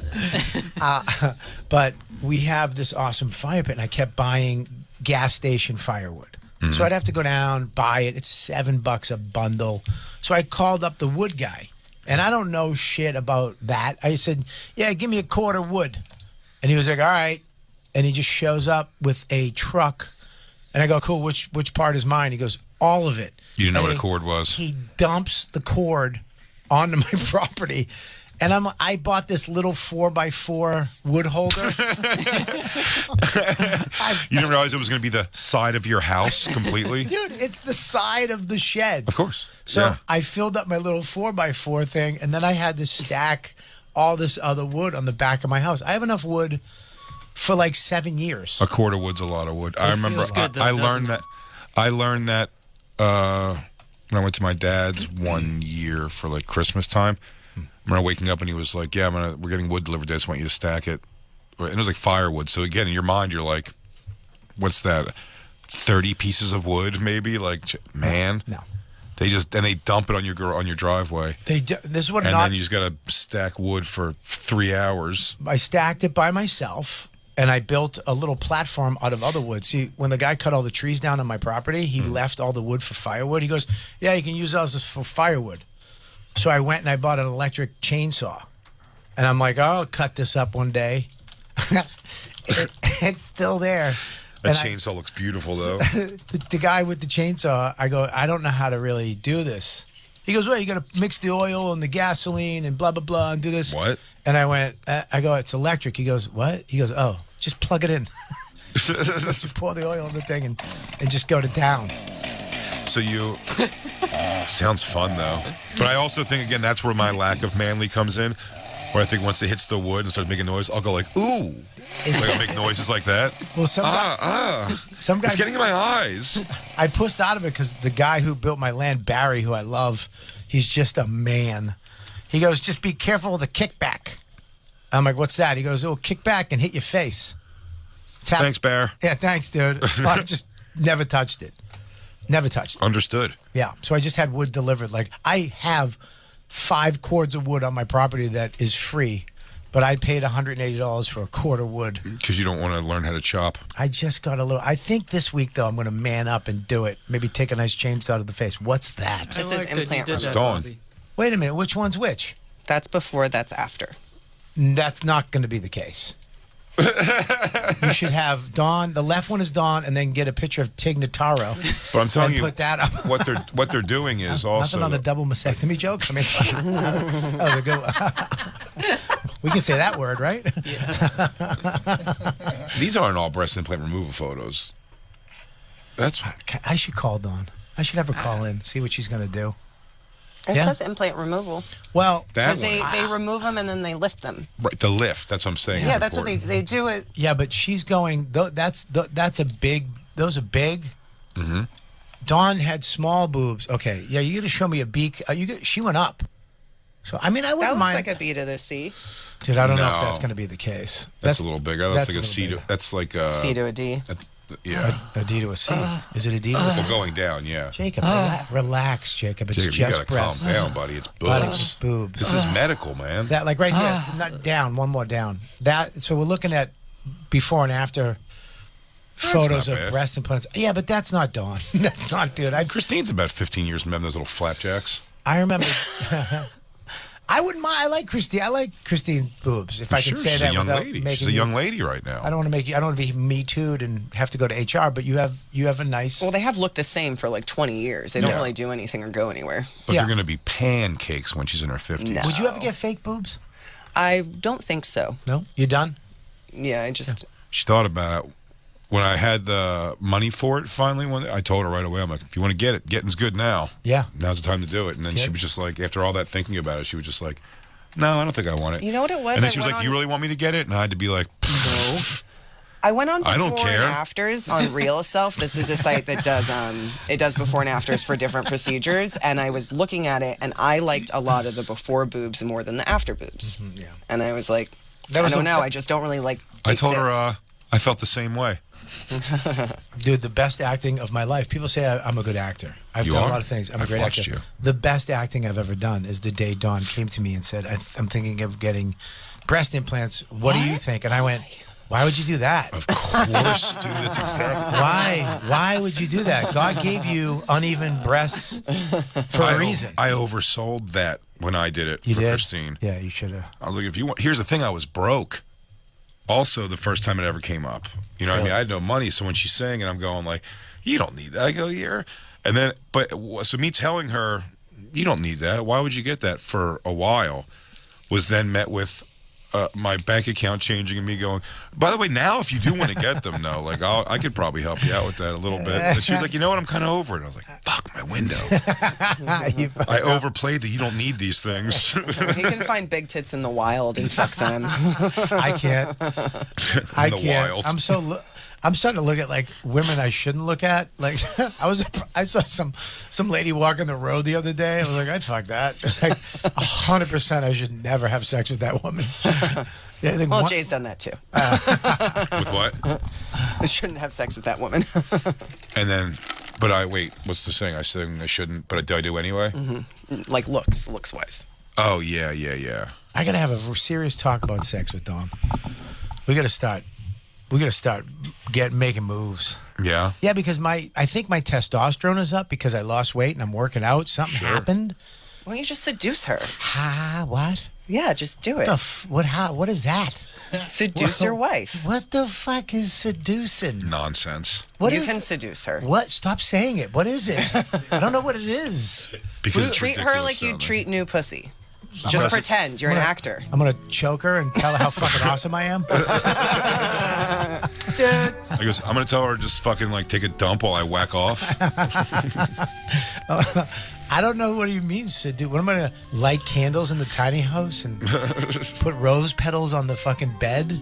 But we have this awesome fire pit, and I kept buying gas station firewood. So I'd have to go down, buy it. It's $7 a bundle. So I called up the wood guy. And I don't know shit about that. I said, yeah, give me a cord of wood. And he was like, all right. And he just shows up with a truck. And I go, cool, which part is mine? He goes, all of it. You didn't know And what a cord was? He dumps the cord onto my property. And I bought this little 4x4 wood holder. You didn't realize it was going to be the side of your house completely? Dude, it's the side of the shed. Of course. So Yeah. I filled up my little 4x4 thing, and then I had to stack all this other wood on the back of my house. I have enough wood for 7 years. A cord of wood's a lot of wood. I remember feels good, though, I doesn't learned it? that. I learned that when I went to my dad's one year for Christmas time. I remember waking up and he was like, "Yeah, we're getting wood delivered. I just want you to stack it." And it was firewood. So again, in your mind, you're like, "What's that? 30 pieces of wood, maybe?" Man, No. they dump it on your driveway, This is what and then you just gotta stack wood for 3 hours. I stacked it by myself, and I built a little platform out of other wood. See, when the guy cut all the trees down on my property, he left all the wood for firewood. He goes, "Yeah, you can use those for firewood." So I went and I bought an electric chainsaw, and I'm like, "I'll cut this up one day." It's still there. That And chainsaw looks beautiful, though. the guy with the chainsaw, I go, "I don't know how to really do this." He goes, "Well, you got to mix the oil and the gasoline and blah, blah, blah, and do this." What? And I went, I go, "It's electric." He goes, "What?" He goes, "Oh, just plug it in." Just pour the oil in the thing and just go to town. So you... Sounds fun, though. But I also think, again, that's where my lack of manly comes in. Where I think once it hits the wood and starts making noise, I'll go like, "Ooh." Like I'll make noises like that. Well, some guy, It's getting in my eyes. I pushed out of it because the guy who built my land, Barry, who I love, he's just a man. He goes, "Just be careful of the kickback." I'm like, "What's that?" He goes, "Oh, kick back and hit your face." Thanks, Bear. Yeah, thanks, dude. So I just never touched it. Never touched it. Understood. Yeah. So I just had wood delivered. Like, I have 5 cords of wood on my property that is free, but I paid $180 for a cord of wood. Because you don't want to learn how to chop. I just got a little. I think this week, though, I'm going to man up and do it. Maybe take a nice chainsaw to the face. What's that? This is that you implant did removal. that, Dawn. Bobby. Wait a minute. Which one's which? That's before, that's after. That's not going to be the case. You should have Dawn. The left one is Dawn, and then get a picture of Tig Notaro. But I'm telling and you, put that up. what they're doing is also... Nothing on the double mastectomy joke. I mean, that was a good one. We can say that word, right? These aren't all breast implant removal photos. That's... I should call Dawn. I should have her call in, see what she's going to do. It Yeah. says implant removal. Well, That Because one. they remove them and then they lift them. Right, the lift. That's what I'm saying. Yeah, is that's what important. they do it. yeah, but she's going. That's a big. Those are big. Mm-hmm. Dawn had small boobs. Okay, yeah, you got to show me a beak. She went up. So I mean, I That wouldn't looks mind. like a B to the C. Dude, I don't know if No. that's going to be the case. That's a little bigger. That's like a little C to... bigger. That's like a... C to a D. Yeah. A D to a C. Is it a D to a C? Well, going down, yeah. Jacob, relax, Jacob. It's Jacob, you just gotta calm breasts. down, buddy. It's Buddy, boobs. it's boobs. This is medical, man. That like right there, not down. One more down. That. So we're looking at before and after photos not of bad. breast implants. Yeah, but that's not Dawn. That's not, dude. Christine's about 15 years from having those little flapjacks. I remember. I wouldn't mind. I like Christine. I like Christine's boobs. If I Sure, can say she's that a young without lady. making She's a you- young lady right now. I don't want to make you. I don't want to be me too'd and have to go to HR. But you have a nice. Well, they have looked the same for like 20 years. They don't Yeah. really do anything or go anywhere. But Yeah. they're going to be pancakes when she's in her 50s. No. Would you ever get fake boobs? I don't think so. No. You done? Yeah, I just. She thought about it. When I had the money for it finally, I told her right away, I'm like, if you want to get it, getting's good now. Yeah. Now's the time to do it. And then she Good. was just like, after all that thinking about it, she was just like, no, I don't think I want it. You know what it was? And then I she was went like, do you on- really want me to get it? And I had to be like, No. I went on I before don't care. and afters on Real Self. This is a site that does it does before and afters for different procedures. And I was looking at it, and I liked a lot of the before boobs more than the after boobs. Yeah. And I was like, That I was don't a- know. I just don't really like. I big told tits. her I felt the same way. Dude, the best acting of my life. People say I'm a good actor. I've You done are? a lot of things. I'm a I've great watched actor. you. The best acting I've ever done is the day Dawn came to me and said, I'm thinking of getting breast implants. What do you think? And I went, why would you do that? Of course, dude. That's exactly. Why? Why would you do that? God gave you uneven breasts for a reason. I oversold that when I did it You for did? Christine. Yeah, you should have. I was like, if you want, here's the thing, I was broke. Also, the first time it ever came up, you know what I mean? I had no money, so when she's saying it, I'm going like, you don't need that. I go, yeah. And then, so me telling her, you don't need that. Why would you get that for a while? Was then met with my bank account changing and me going, by the way, now if you do want to get them, though, like I could probably help you out with that a little bit. And she was like, you know what? I'm kind of over it. And I was like, fuck my window. I overplayed that you don't need these things. He can find big tits in the wild and fuck them. I can't. I the can't. wild. I'm starting to look at like women I shouldn't look at. Like I saw some lady walking the road the other day. I was like, I'd fuck that. It's like 100%. I should never have sex with that woman. Yeah, I think Well, one- Jay's done that too. With what? I shouldn't have sex with that woman. And then, wait, what's the saying? I said I shouldn't, but I do anyway? Like looks wise. Oh, yeah. I gotta have a serious talk about sex with Dawn. We gotta start. we're gonna start making moves. Yeah. Yeah, because I think my testosterone is up because I lost weight and I'm working out. Something happened. Why don't you just seduce her? What? Yeah, just do it. What is that? Seduce your wife. What the fuck is seducing? Nonsense. You can seduce her. What? Stop saying it. What is it? I don't know what it is. Because it's Treat her ridiculous like you sounding. treat new pussy. Just pretend you're an actor. I'm gonna choke her and tell her how fucking awesome I am. I goes, I'm gonna tell her just fucking like take a dump while I whack off. I don't know what you mean, seduce. What am I gonna light candles in the tiny house and put rose petals on the fucking bed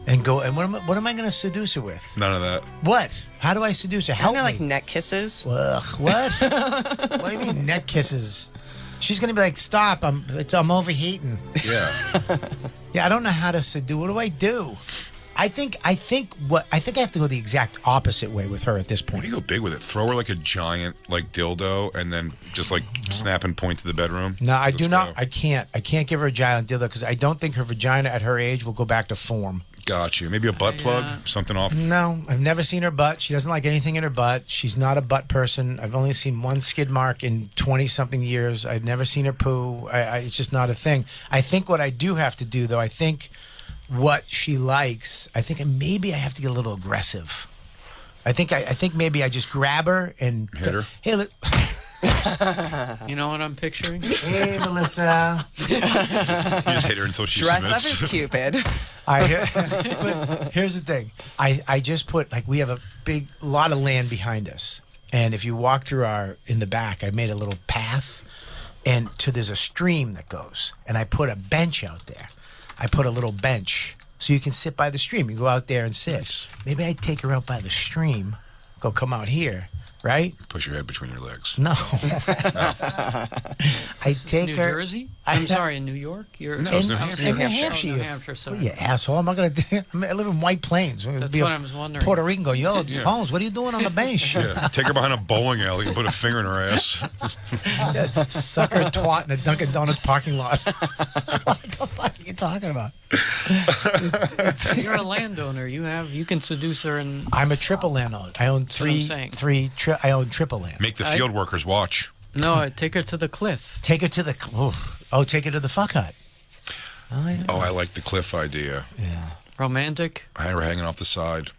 and go? And what am I gonna seduce her with? None of that. What? How do I seduce her? Help Kind me. of like neck kisses. Ugh, what? What do you mean neck kisses? She's gonna be like, stop! I'm overheating. Yeah. Yeah, I don't know how to seduce. What do I do? I think I have to go the exact opposite way with her at this Why point. do you go big with it? Throw her like a giant like dildo and then just like snap and point to the bedroom. No, I do Let's not. go. I can't give her a giant dildo because I don't think her vagina at her age will go back to form. Got you. Maybe a butt plug, something off. No, I've never seen her butt. She doesn't like anything in her butt. She's not a butt person. I've only seen one skid mark in 20-something years. I've never seen her poo. It's just not a thing. I think what I do have to do, though, I think what she likes, I think maybe I have to get a little aggressive. I think maybe I just grab her and Hit her? Hey, look. You know what I'm picturing? Hey, Melissa. You just hit her until she Dress up submits. as Cupid. But here's the thing. I just put, like, we have a lot of land behind us. And if you walk through in the back, I made a little path. And there's a stream that goes. And I put a bench out there. I put a little bench so you can sit by the stream. You go out there and sit. Nice. Maybe I take her out by the stream, come out here, right? Push your head between your legs. No. I take New her. Jersey? I'm sorry, in New York? You're No, it's New Hampshire. In New Hampshire. Oh, New Hampshire, sorry. What are you, asshole? I'm not going to. I live in White Plains. That's what I was wondering. Puerto Rican go, yo, Holmes, what are you doing on the bench? Yeah. Take her behind a bowling alley and put a finger in her ass. Sucker twat in a Dunkin' Donuts parking lot. What the fuck are you talking about? You're a landowner. You can seduce her and I'm a triple landlord. I own what I'm saying. I own triple land. Make the field workers watch. no, I take her to the cliff. Take her to the take her to the fuck hut. Oh, yeah. Oh, I like the cliff idea. Yeah. Romantic. I had her hanging off the side.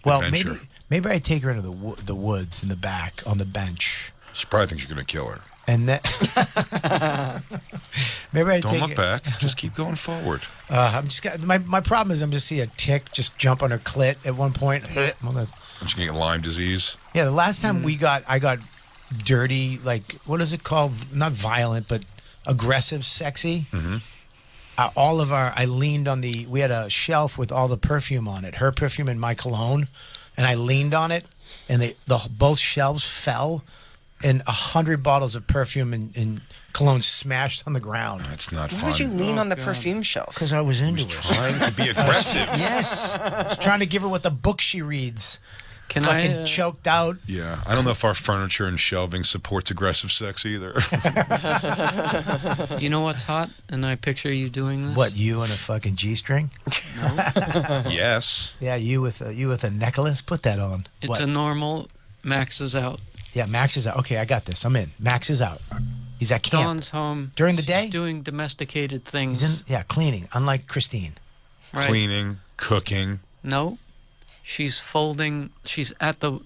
Well, Adventure. maybe I take her into the woods in the back on the bench, She probably thinks you're going to kill her. and then maybe I Don't take look her- back. Just keep going forward. I'm just my problem is I'm just see a tick just jump on her clit at one point. I'm gonna, And she's going to get Lyme disease. yeah, the last time I got dirty, like, what is it called? Not violent, but aggressive, sexy. Mm-hmm. I leaned on we had a shelf with all the perfume on it, her perfume and my cologne, and I leaned on it, and both shelves fell, and 100 bottles of perfume and cologne smashed on the ground That's not Why fun. would you lean on the God. perfume shelf? because I was into it. Trying to be aggressive. Yes, I was trying to give her what the book she reads. Can Fucking I? choked out. Yeah, I don't know if our furniture and shelving supports aggressive sex either. You know what's hot? And I picture you doing this. What, you and a fucking G-string? Yes. Yeah, you with a necklace. Put that on. It's What? a normal. Max is out. Yeah, Max is out. Okay, I got this. I'm in. Max is out. He's at camp. Dawn's home. During the She's day? doing domesticated things. He's in, cleaning. Unlike Christine. right. Cleaning, cooking. No, she's folding. She's at the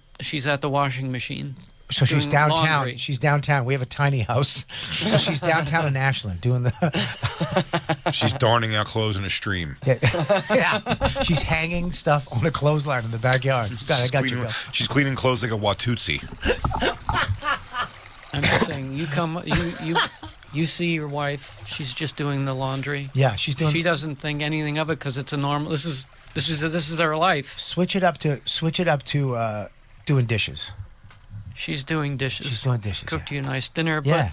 washing machine. So she's Doing downtown. laundry. She's downtown. We have a tiny house. So she's downtown in Ashland doing the. She's darning out clothes in a stream. Yeah. She's hanging stuff on a clothesline in the backyard. God, I got you, cleaning, Bill. she's cleaning clothes like a Watusi. I'm just saying. You see your wife. She's just doing the laundry. Yeah, she's doing. She doesn't think anything of it because it's a normal. This is their life. Switch it up to doing dishes. She's doing dishes. She's doing dishes. Cooked Yeah. you a nice dinner, Yeah.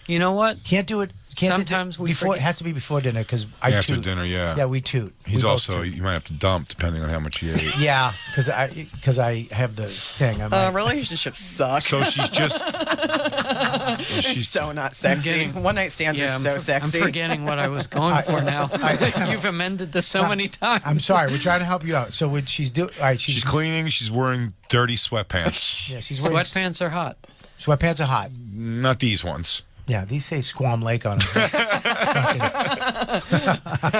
You know what? Can't do it. Can't Sometimes do it we before. It forget. has to be before dinner because I After toot. dinner, yeah. Yeah, we toot. He's We both also, toot. you might have to dump depending on how much you ate. Yeah, because I have the sting. I'm like, Relationships suck. So she's just. They're so not sexy. getting- One night stands are so sexy. I'm forgetting what I was going for now. You've amended this so many times. I'm sorry. We're trying to help you out. So when she's doing, all right, She's cleaning. She's wearing dirty sweatpants. Yeah, she's wearing Sweatpants are hot. Sweatpants are hot. Not these ones. Yeah, these say Squam Lake on them.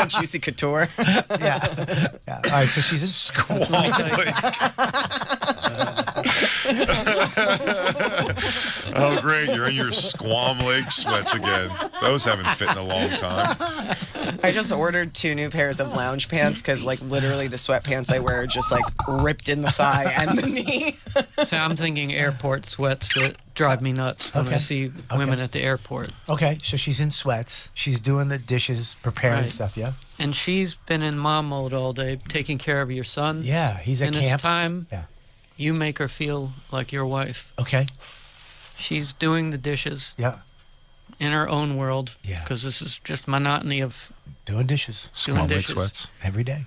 Juicy couture. yeah. All right, so she's in Oh, great. You're in your Squam Lake sweats again. Those haven't fit in a long time. I just ordered 2 new pairs of lounge pants because, like, literally the sweatpants I wear are just like ripped in the thigh and the knee. So I'm thinking airport sweats that drive me nuts when I Okay. see women at the airport. Okay, so she's in sweats. She's doing the dishes, preparing Right. stuff. Yeah. And she's been in mom mode all day, taking care of your son. Yeah, he's at And camp. it's time Yeah. you make her feel like your wife. Okay. She's doing the dishes Yeah. in her own world. Yeah. Because this is just monotony of Doing dishes doing Squam Lake dishes. sweats. every day.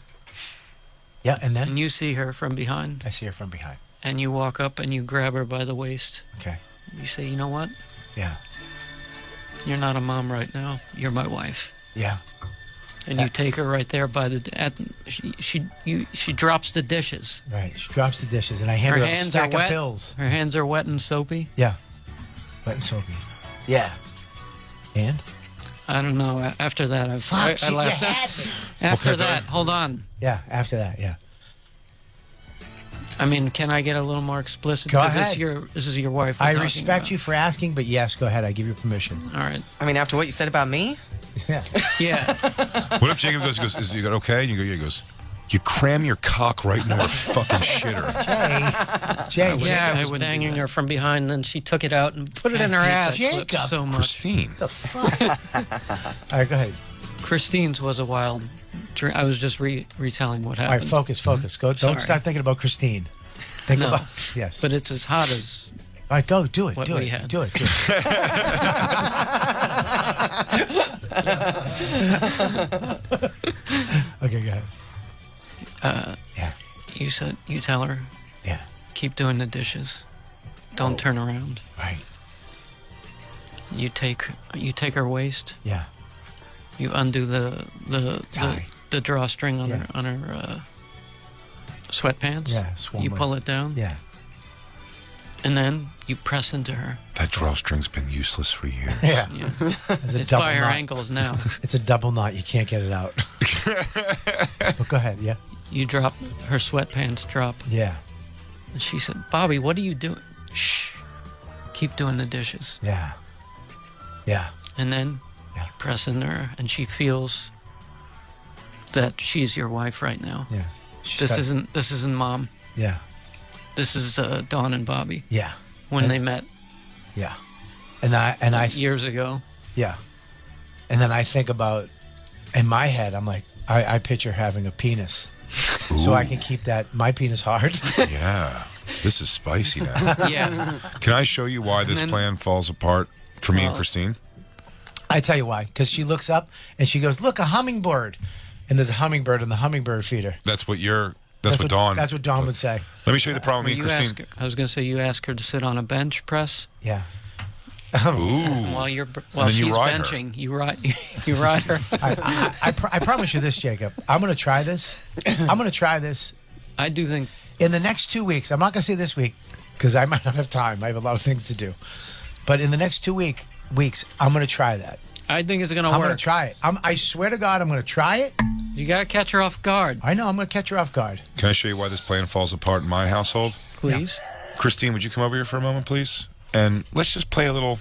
Yeah, and then And you see her from behind, I see her from behind. and you walk up and you grab her by the waist. Okay. You say, you know what? Yeah. You're not a mom right now. You're my wife. Yeah. And you take her right there by the she drops the dishes. Right. She drops the dishes, and I hand Her her a hands are stack of wet. pills. Her hands are wet and soapy. Yeah. Wet and soapy. Yeah. And? I don't know. After that, I you laughed. had me. After that, hold on. Yeah. After that, yeah. I mean, can I get a little more explicit? Go 'Cause ahead. This is your wife. we're I talking respect about. you for asking, but yes, go ahead. I give you permission. All right. I mean, after what you said about me, Yeah. Yeah. What if Jacob goes, is you go, okay? And you go, yeah, he goes, you cram your cock right into her fucking shitter. Jay. Yeah. I was banging her from behind, and she took it out and put it in her ass. Jacob. Flipped so much. Christine. All right, go ahead. Christine's was a wild. I was just retelling what All happened. right, focus. Go. Don't Sorry. start thinking about Christine. Think No. about yes. But it's as hot as All right, go. Do it. what Do we it. had. Do it. Do it. Okay, go ahead. Yeah. you tell her, Yeah. keep doing the dishes. Don't turn around. Right. You take her waist. Yeah. You undo the Tie. the drawstring on Yeah. her sweatpants. Yeah, swung You like- pull it down, Yeah. and then you press into her. That drawstring's been useless for years. Yeah. Yeah. It's a It's double by her knot. ankles now. It's a double knot. You can't get it out. But go ahead. Yeah. You drop her sweatpants. Drop. Yeah. And she said, "Bobby, what are you doing?" Shh. Keep doing the dishes. Yeah. Yeah. And then Yeah. you press into her, and she feels that she's your wife right now. Yeah. This isn't mom. Yeah. This is Dawn and Bobby Yeah. when And- they met Yeah. And I years ago. yeah. And then I think about in my head, I'm like, I picture having a penis. So I can keep my penis hard. Yeah. This is spicy now. Yeah. Can I show you why this then- plan falls apart for me and Christine? I tell you why. Because she looks up and she goes, look, a hummingbird. And there's a hummingbird in the hummingbird feeder. That's what Dawn. That's what Dawn would say. Let me show you the problem Well, with me you and ask Christine. her, I was going to say you ask her to sit on a bench press Yeah. Ooh. while then she's you ride her. benching. You ride her. I promise you this, Jacob. I'm going to try this. I'm going to try this I do think in the next 2 weeks. I'm not going to say this week because I might not have time. I have a lot of things to do. But in the next 2 weeks, I'm going to try that. it's going to I'm going work. to try it. I swear to God, I'm going to try it. You got to catch her off guard, I know I'm going to catch her off guard. Can I show you why this plan falls apart in my household? please. Christine, would you come over here for a moment, please? And let's just play a little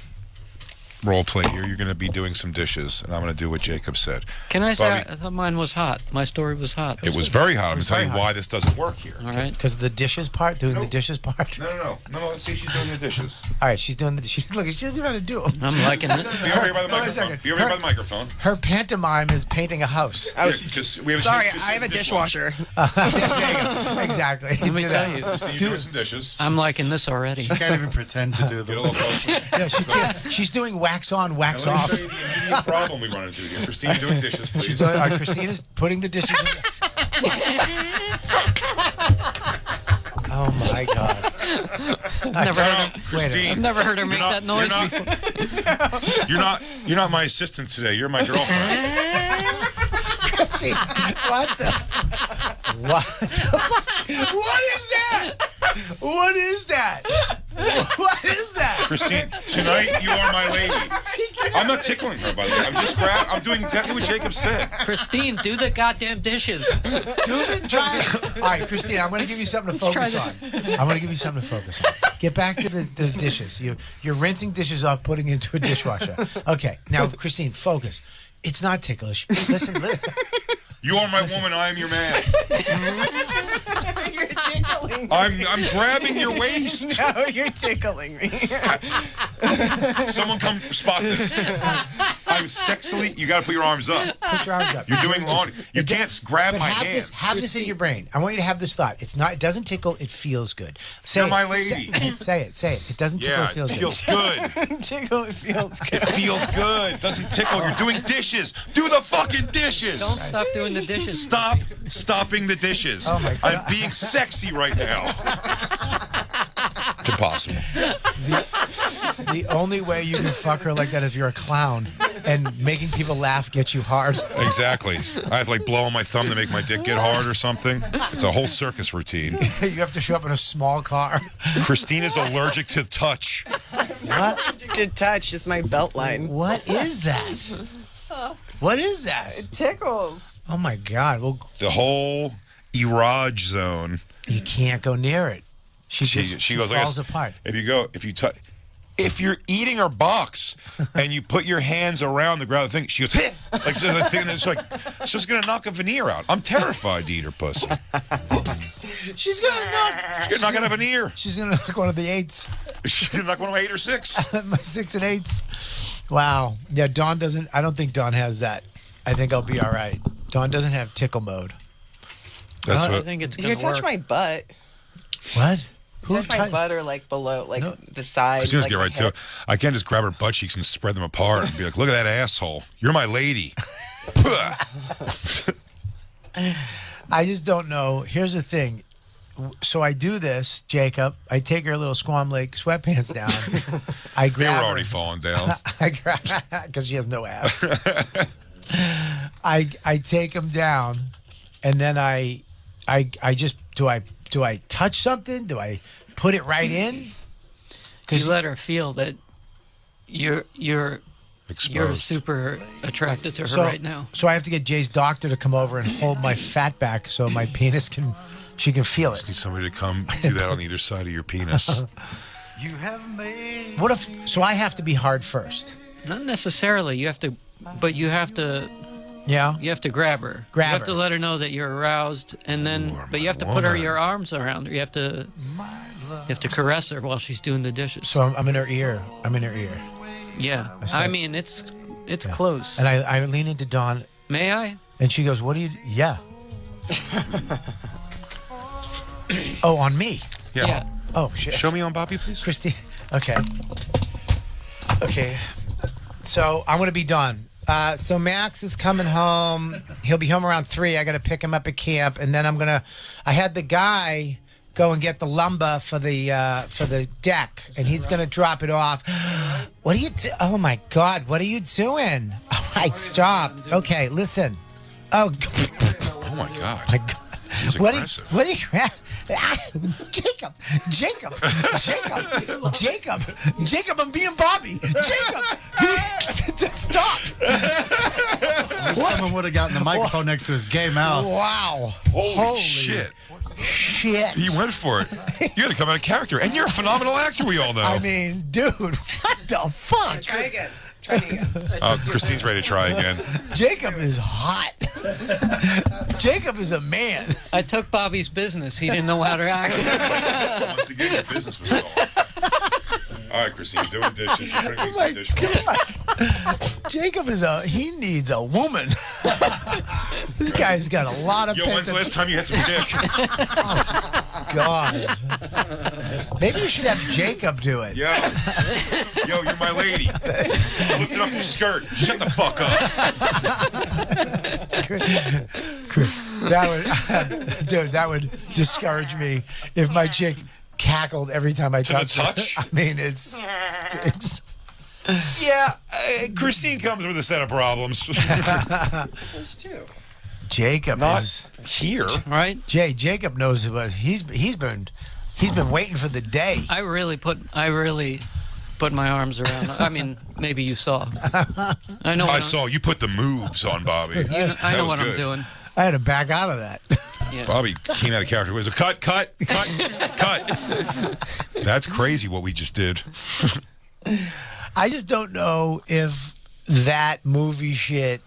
role play here. You're going to be doing some dishes, and I'm going to do what Jacob said. Can I say Bobby- I thought mine was hot? My story was hot. It was very hot. I'm going was to tell very you hot. why this doesn't work here. All right. Because the dishes part, doing the Nope. dishes part. No. Let's see if she's doing the dishes. All right, she's doing the. Look, she doesn't know how to do them. I'm liking it. Be over here by the Wait a microphone. second. Be over here by the microphone. Her pantomime is painting a house. I was, Yeah, 'cause we have a sorry, this is I have a dishwasher. Exactly. Let me tell you, Christine, you're doing some dishes. I'm liking this already. Can't even pretend to do Get a them. little closer. Yeah, she can't. She's doing wax on, wax Now, let me off. show you the immediate problem we run into here. Christine, doing dishes, please. She's doing, Christina's putting the dishes in. Oh my God. Never heard her, Christine. I've never heard her make that noise before. You're not my assistant today. You're my girlfriend. Christine, what the fuck? What is that? What is that? What is that? Christine, tonight you are my lady. I'm not tickling her, by the way. I'm doing exactly what Jacob said. Christine, do the goddamn dishes. All right, Christine, I'm going to give you something to focus on. I'm going to give you something to focus on. Get back to the dishes. You're rinsing dishes off, putting it into a dishwasher. Okay, now, Christine, focus. It's not ticklish. Listen. You are my woman. I am your man. You're tickling me. I'm grabbing your waist. No, you're tickling me. Someone come spot this. I'm sexily. You got to put your arms up. Put your arms up. You're doing laundry. You can't grab my hand. Have this in your brain. I want you to have this thought. It's not. It doesn't tickle. It feels good. Say You're it. my lady. Say it. It doesn't tickle. Yeah, It feels it good. feels good. Tickle, it feels good. It feels good. Doesn't tickle. You're doing dishes. Do the fucking dishes. Don't stop doing the dishes. Stop stopping the dishes. Oh my God. I'm being sexy right now. It's impossible. The only way you can fuck her like that is if you're a clown, and making people laugh gets you hard. Exactly. I have to like blow on my thumb to make my dick get hard or something. It's a whole circus routine. You have to show up in a small car. Christine is allergic to touch. What? To touch is my belt line. What is that? What is that? It tickles. Oh my God! Well, The whole erage zone. you can't go near it. She goes like falls this. apart. If you're eating her box and you put your hands around the ground thing, she goes, "Heh!" Like so the thing, it's like it's just gonna knock a veneer out. I'm terrified to eat her pussy. She's gonna knock. She's gonna knock out a veneer. She's gonna knock one of the 8s. She's gonna knock one of my 8 or 6. My 6 and 8s. Wow. Yeah, Dawn doesn't. I don't think Dawn has that. I think I'll be all right. Dawn doesn't have tickle mode. That's I what. think it's You gonna touch work. my butt. What? Touch my butt or like below, like the side. Christina's like get my right to it. hips. I can't just grab her butt cheeks and spread them apart and be like, "Look at that asshole. You're my lady." I just don't know. Here's the thing. So I do this, Jacob. I take her little Squam Lake sweatpants down. I They grab were her. already falling down. I grab because she has no ass. I take them down, and then I just do I touch something? Do I put it right in? You let her feel that you're Exposed. super attracted to her So, right now. So I have to get Jay's doctor to come over and hold my fat back so my penis she can feel it. Need somebody to come do that on either side of your penis. What if? So I have to be hard first. Not necessarily. You have to, but you have to. Yeah. You have to grab her. Grab you have her. to let her know that you're aroused, and then, but you have to put your arms around her. You have to caress her while she's doing the dishes. So I'm in her ear. Yeah, start- I mean it's close. And I lean into Dawn, May I? and she goes, "What do you?" Yeah. Oh, on me. Yeah. Oh shit. Show me on Bobby, please. Christine. Okay. So I'm gonna be done. So Max is coming home. He'll be home around 3. I gotta pick him up at camp, and then I had the guy go and get the lumber for the deck, and he's gonna drop it off. What are you do? Oh my God! What are you doing? All right, stop. Okay, listen. Oh Oh my God. my God. He's What aggressive. are you Jacob, I'm being Bobby. Jacob, stop. Someone would have gotten the microphone next to his gay mouth. Wow. Holy shit. Shit. He went for it. You had to come out of character. And you're a phenomenal actor, we all know. I mean, dude, what the fuck? Try again. Try it again. Christine's ready to try again. Jacob is hot. Jacob is a man. I took Bobby's business. He didn't know how to act. Once again, your business was solved. All right, Christine, doing dishes. You're putting my these in the dishwasher. Jacob he needs a woman. This guy's got a lot of Yo, when's the last time you had some dick? God. Maybe we should have Jacob do it. Yo, you're my lady. I lifted up your skirt. Shut the fuck up. That would, dude, that would discourage me if my chick cackled every time I touch her. touch? I mean, it's Yeah, Christine comes with a set of problems. Jacob Not is here. Right? Jacob knows what he's been waiting for the day. I really put my arms around. I mean, maybe you saw. I know. I saw you put the moves on Bobby. I That know was what I'm good. doing. I had to back out of that. Yeah. Bobby came out of character. It was a cut. That's crazy what we just did. I just don't know if that movie shit.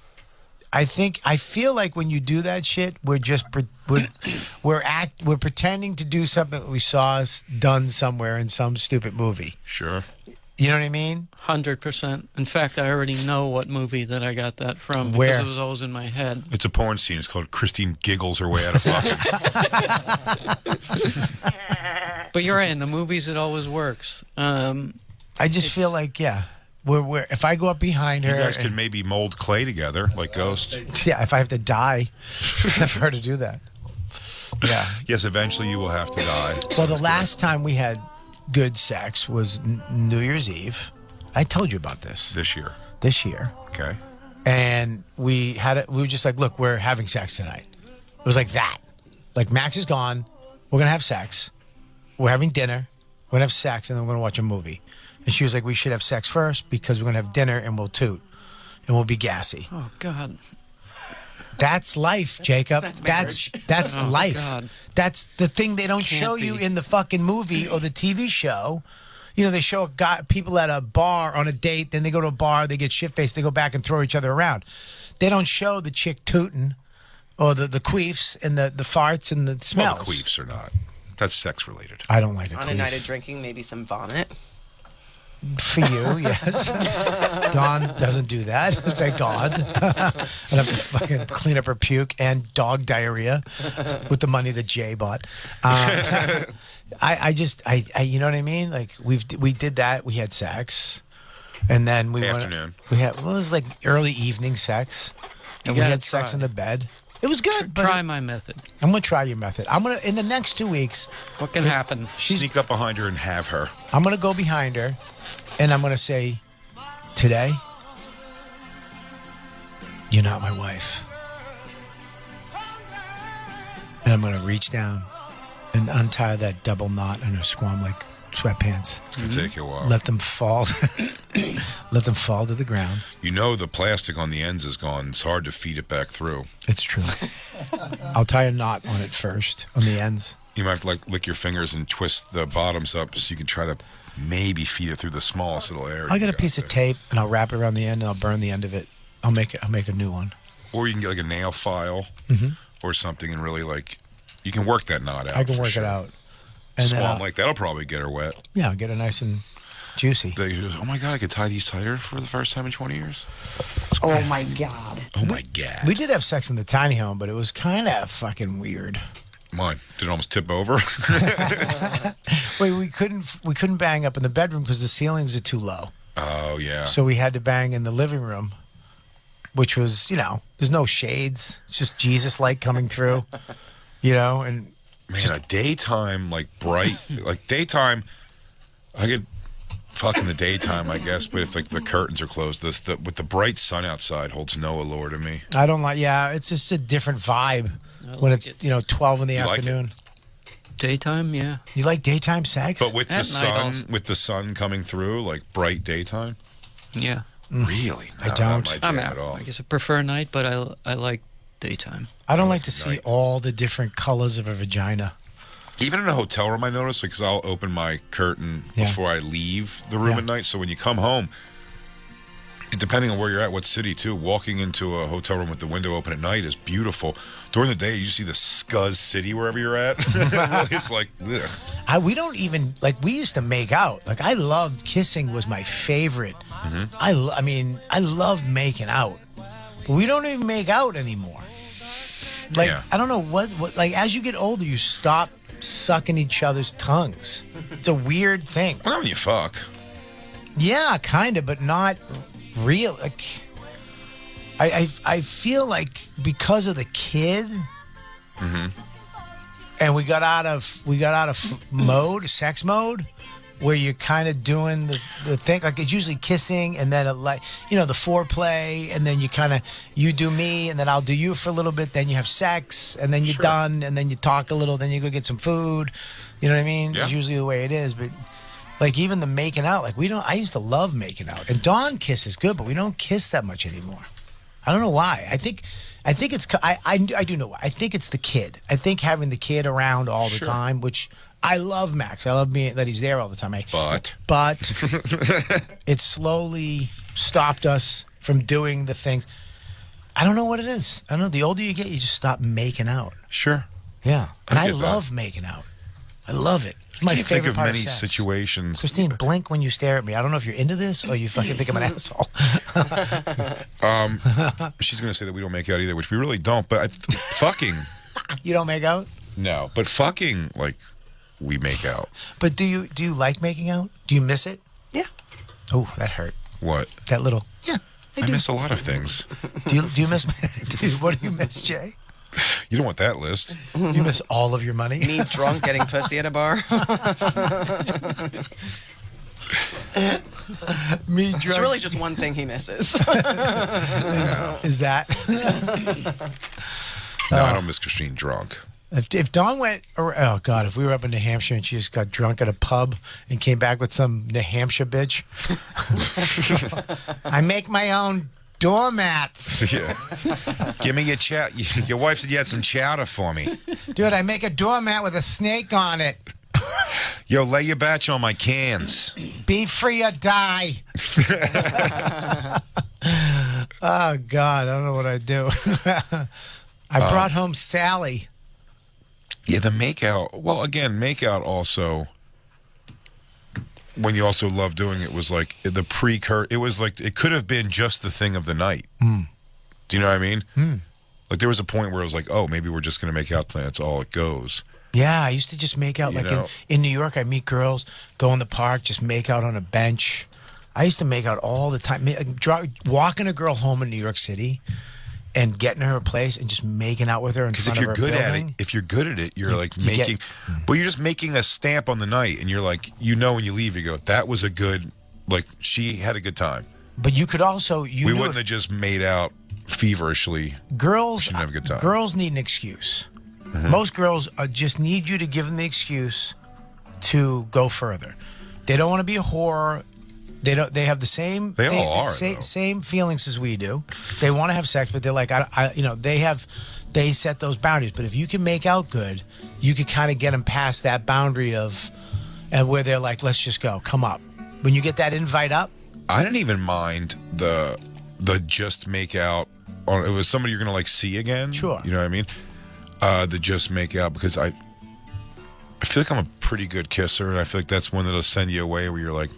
I feel like when you do that shit, we're pretending to do something that we saw us done somewhere in some stupid movie. Sure. You know what I mean? 100%. In fact, I already know what movie that I got that from because Where? it was always in my head. It's a porn scene. It's called Christine Giggles Her Way Out of Fucking. But you're right. In the movies, it always works. I just feel like, yeah, we're if I go up behind You her, guys could maybe mold clay together like Ghost. yeah, if I have to die for her to do that. Yeah. Yes, eventually you will have to die. Well, the last time we had good sex was New Year's Eve. I told you about this This year. Okay. and we were just like, look, we're having sex tonight. It was like that. Like, Max is gone. We're gonna have sex. We're having dinner. We're gonna have sex, and then we're gonna watch a movie. And she was like, we should have sex first because we're gonna have dinner and we'll toot and we'll be gassy. Oh, God. That's life, Jacob. That's Oh, life. God. That's the thing they don't Can't show you be. in the fucking movie or the TV show. You know, they show people at a bar on a date, then they go to a bar, they get shit-faced, they go back and throw each other around. They don't show the chick tooting or the queefs and the farts and the smells. Well, the queefs are not. That's sex related. I don't like a On queef. a night of drinking, maybe some vomit. For you, yes. Dawn doesn't do that, thank God. I'd have to fucking clean up her puke and dog diarrhea with the money that Jay bought. I you know what I mean? Like, we did that. We had sex, and then we Afternoon. it was like early evening sex, and we gotta had sex try. in the bed. It was good. But Try my method. I'm gonna try your method. I'm gonna in the next 2 weeks. What can happen? Sneak up behind her and have her. I'm gonna go behind her, and I'm gonna say, today, you're not my wife. And I'm gonna reach down and untie that double knot in her squam like sweatpants. It's going to take you a while. Let them fall. Let them fall to the ground. You know the plastic on the ends is gone. It's hard to feed it back through. It's true. I'll tie a knot on it first, on the ends. You might have to like lick your fingers and twist the bottoms up so you can try to maybe feed it through the smallest little area. I'll get you a got piece there. of tape and I'll wrap it around the end and I'll burn the end of it. I'll make a new one. Or you can get like a nail file or something and really like, you can work that knot out. I can for work sure. it out. And then Squam I'll, like that'll probably get her wet. yeah, I'll get it nice and juicy. They goes, oh my God, I could tie these tighter for the first time in 20 years. Oh my God. Oh my God. We did have sex in the tiny home, but it was kind of fucking weird. Mine. Did it almost tip over? Wait, we couldn't bang up in the bedroom because the ceilings are too low. Oh, yeah. So we had to bang in the living room, which was, you know, there's no shades. It's just Jesus light coming through, you know, and Man, a daytime, like bright, like daytime, I could fuck in the daytime, I guess, but if like the curtains are closed, with the bright sun outside holds no allure to me. I don't like, yeah, it's just a different vibe I when like it's, it. you know, 12 in the You like it? afternoon. Daytime, yeah. You like daytime sex? But with At the night sun, also. with the sun coming through, like bright daytime, Yeah. really, I not don't. my I'm jam out. at all. I guess I prefer night, but I like daytime. I don't like to see Night. all the different colors of a vagina. Even in a hotel room, I notice, because I'll open my curtain Yeah. before I leave the room Yeah. at night. So when you come home, depending on where you're at, what city too, walking into a hotel room with the window open at night is beautiful. During the day, you see the scuzz city wherever you're at. It's like, ugh. We don't even, like, we used to make out. Like, I loved kissing was my favorite. I mean, I loved making out. But we don't even make out anymore. Like, Yeah. I don't know what, like, as you get older, you stop sucking each other's tongues. It's a weird thing. Well, when you fuck. Yeah, kind of, but not real. Like, I feel like because of the kid, and we got out of mode, sex mode, where you're kind of doing the thing. Like it's usually kissing, and then the foreplay, and then you do me, and then I'll do you for a little bit. Then you have sex, and then you're done, and then you talk a little. Then you go get some food. You know what I mean? Yeah. It's usually the way it is, but. Like even the making out, like we don't. I used to love making out, and Dawn kisses good, but we don't kiss that much anymore. I don't know why. I think it's. I do know why. I think it's the kid. I think having the kid around all the time, which I love Max. I love that he's there all the time. But it slowly stopped us from doing the things. I don't know what it is. I don't know. The older you get, you just stop making out. Sure. Yeah, and I get that. love making out. I love it. It's my I can't favorite think of part many of sex. situations. Christine, blink when you stare at me. I don't know if you're into this or you fucking think I'm an asshole. She's going to say that we don't make out either, which we really don't. But fucking, You don't make out? no. But fucking, like, we make out. But do you like making out? Do you miss it? Yeah. Oh, that hurt. What? That little. Yeah, I I do. miss a lot of things. Do you miss? What do you miss, Jay? You don't want that list. You miss all of your money. Me drunk getting pussy at a bar. Me It's drunk. really just one thing he misses. Is that? No, I don't miss Christine drunk. If Dawn went, oh God, if we were up in New Hampshire and she just got drunk at a pub and came back with some New Hampshire bitch, I make my own doormats. Yeah. Give me your chat. Your wife said you had some chowder for me. Dude, I make a doormat with a snake on it. Yo, lay your batch on my cans. Be free or die. Oh God, I don't know what I'd do. I brought home Sally. Yeah, the makeout. Well, again, makeout also. When you also love doing it was like the pre-cur. It was like it could have been just the thing of the night. Do you know what I mean? Like there was a point where it was like, oh, maybe we're just going to make out tonight. That's all it goes. Yeah, I used to just make out You like know. in New York. I meet girls, go in the park, just make out on a bench. I used to make out all the time. Walking a girl home in New York City and getting her a place and just making out with her in Because front if of you're her good at building. it, if you're good at it, you're like you get- making. But you're just making a stamp on the night, and you're like, you know, when you leave, you go, that was a good. Like she had a good time. But you could also We wouldn't have just made out feverishly. girls. She didn't have a good time. Girls need an excuse. Most girls just need you to give them the excuse to go further. They don't want to be a whore. They don't. They have the same. They all are, though. Same feelings as we do. They want to have sex, but they're like, they set those boundaries. But if you can make out good, you could kind of get them past that boundary of, and where they're like, let's just go, come up. When you get that invite up, I didn't even mind the just make out. Or it was somebody you're gonna like see again. Sure. You know what I mean? The just make out because I feel like I'm a pretty good kisser, and I feel like that's one that'll send you away where you're like,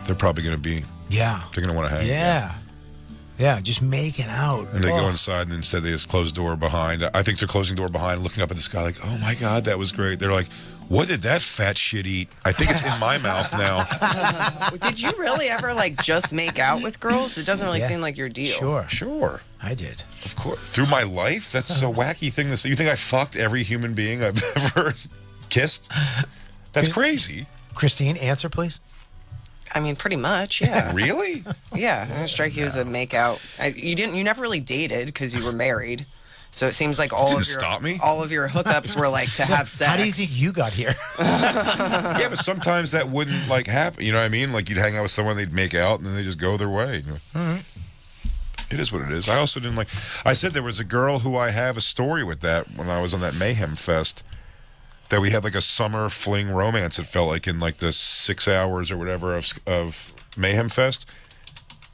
they're probably gonna be. yeah, They're gonna want to hang. yeah, just making out. And they go Oh. inside, and instead they just close the door behind. I think they're closing the door behind, looking up at the sky, like, "Oh my God, that was great." They're like, "What did that fat shit eat?" I think it's in my mouth now. Did you really ever like just make out with girls? It doesn't really Yeah. seem like your deal. Sure, Sure, I did. of course. Through my life, that's a wacky thing to say. You think I fucked every human being I've ever kissed? That's crazy. Christine, answer please. I mean, pretty much, yeah. Really? Yeah, I strike you as a make out. You never really dated because you were married. So it seems like all Didn't of your stop me. all of your hookups were like to have sex. How do you think you got here? Yeah, but sometimes that wouldn't like happen. You know what I mean? Like you'd hang out with someone, they'd make out, and then they just go their way. It is what it is. I also didn't like. I said there was a girl who I have a story with that when I was on that Mayhem Fest. That we had like a summer fling romance. It felt like in like the 6 hours or whatever of Mayhem Fest,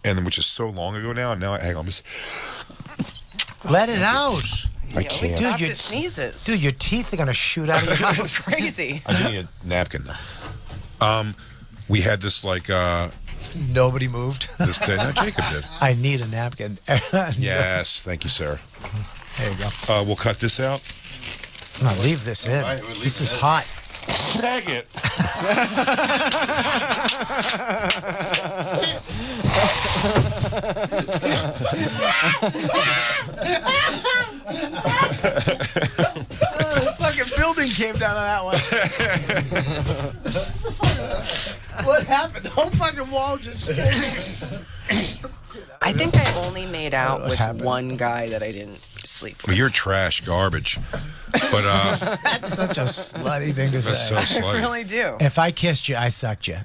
and which is so long ago now. And now, hang on, Let it out. I He always can't. stops Dude, it sneezes. Dude, your teeth are going to shoot out of your mouth. It's crazy. I do need a napkin though. We had this like Nobody moved. this day. No, Jacob did. I need a napkin. Yes, thank you, sir. There you go. We'll cut this out. No, leave this in. right, we'll leave This is it in. hot. Snag it. The fucking building came down on that one. What happened? The whole fucking wall just. I think I only made out What with happened? one guy that I didn't sleep Well, with. you're trash garbage. But That's such a slutty thing to that's say. so I slight. really do. If I kissed you, I sucked you.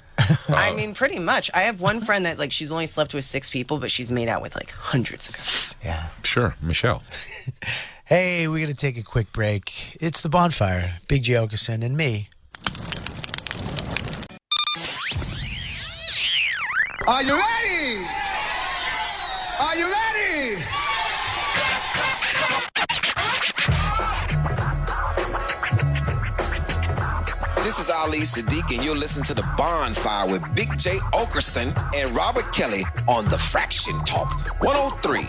I mean, pretty much. I have one friend that, like, she's only slept with 6 people, but she's made out with, like, hundreds of guys. Yeah. Sure, Michelle. Hey, we're gonna take a quick break. It's the Bonfire, Big J Okerson and me. Are you ready? Are you ready? This is Ali Sadiq, and you're listening to The Bonfire with Big J. Okerson and Robert Kelly on The Fraction Talk 103.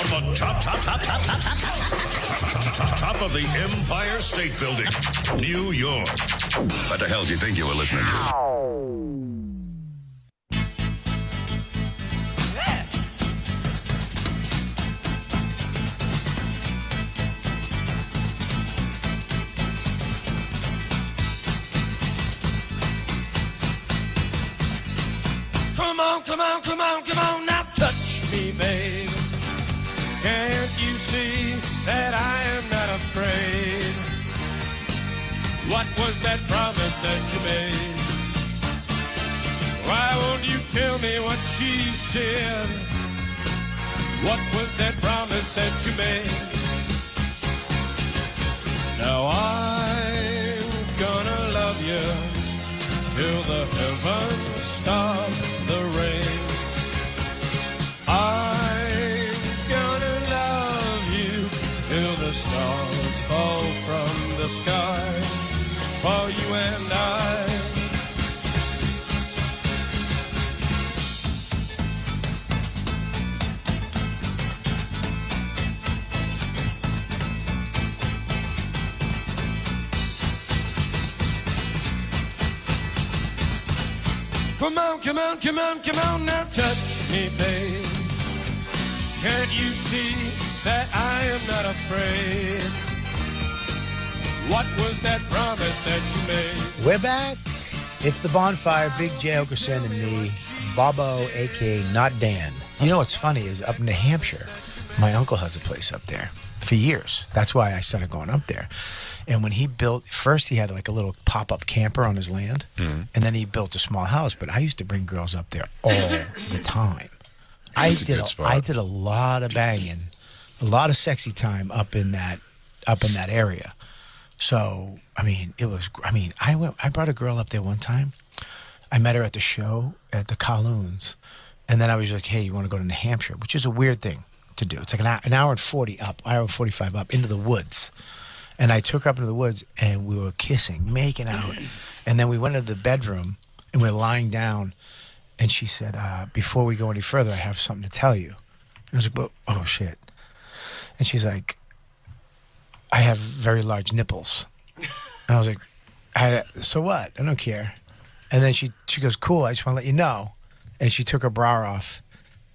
From the top of the Empire State Building, New York. What the hell do you think you were listening to? Come on, come on, come on, come on, now touch me, babe. Can't you see that I am not afraid? What was that promise that you made? Why won't you tell me what she said? What was that promise that you made? Now I'm gonna love you till the heavens stop the rain. I'm gonna love you till the stars fall from the sky for you and I. Come on, come on, come on, come on, now touch me, babe. Can't you see that I am not afraid? What was that promise that you made? We're back. It's the Bonfire, Big J Okerson and me, Bobo, a.k.a. Not Dan. You know what's funny is up in New Hampshire, my uncle has a place up there for years. That's why I started going up there. And when he built, first he had like a little pop-up camper on his land, and then he built a small house. But I used to bring girls up there all the time. That's a good spot. I did a lot of banging, a lot of sexy time up in that area. So I mean, I brought a girl up there one time. I met her at the show at the Colloons, and then I was like, "Hey, you want to go to New Hampshire?" Which is a weird thing to do. It's like an hour and 40 up, hour and 45 up into the woods. And I took her up into the woods, and we were kissing, making out. And then we went into the bedroom, and we were lying down. And she said, before we go any further, I have something to tell you. And I was like, well, oh, shit. And she's like, I have very large nipples. And I was like, so what? I don't care. And then she goes, cool, I just want to let you know. And she took her bra off,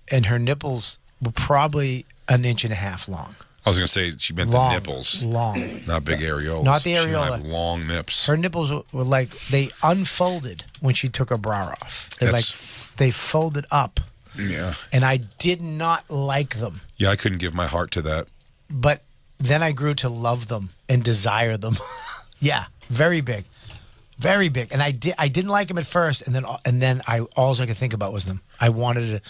and her nipples were probably 1.5 inches long. I was going to say she meant Long, the nipples. long. Not big areolas. Not the She don't areola. have long nips. Her nipples were like, they unfolded when she took her bra off. They folded up. Yeah. And I did not like them. Yeah, I couldn't give my heart to that. But then I grew to love them and desire them. Yeah, very big. Very big. And I didn't like them at first, and then all I could think about was them. I wanted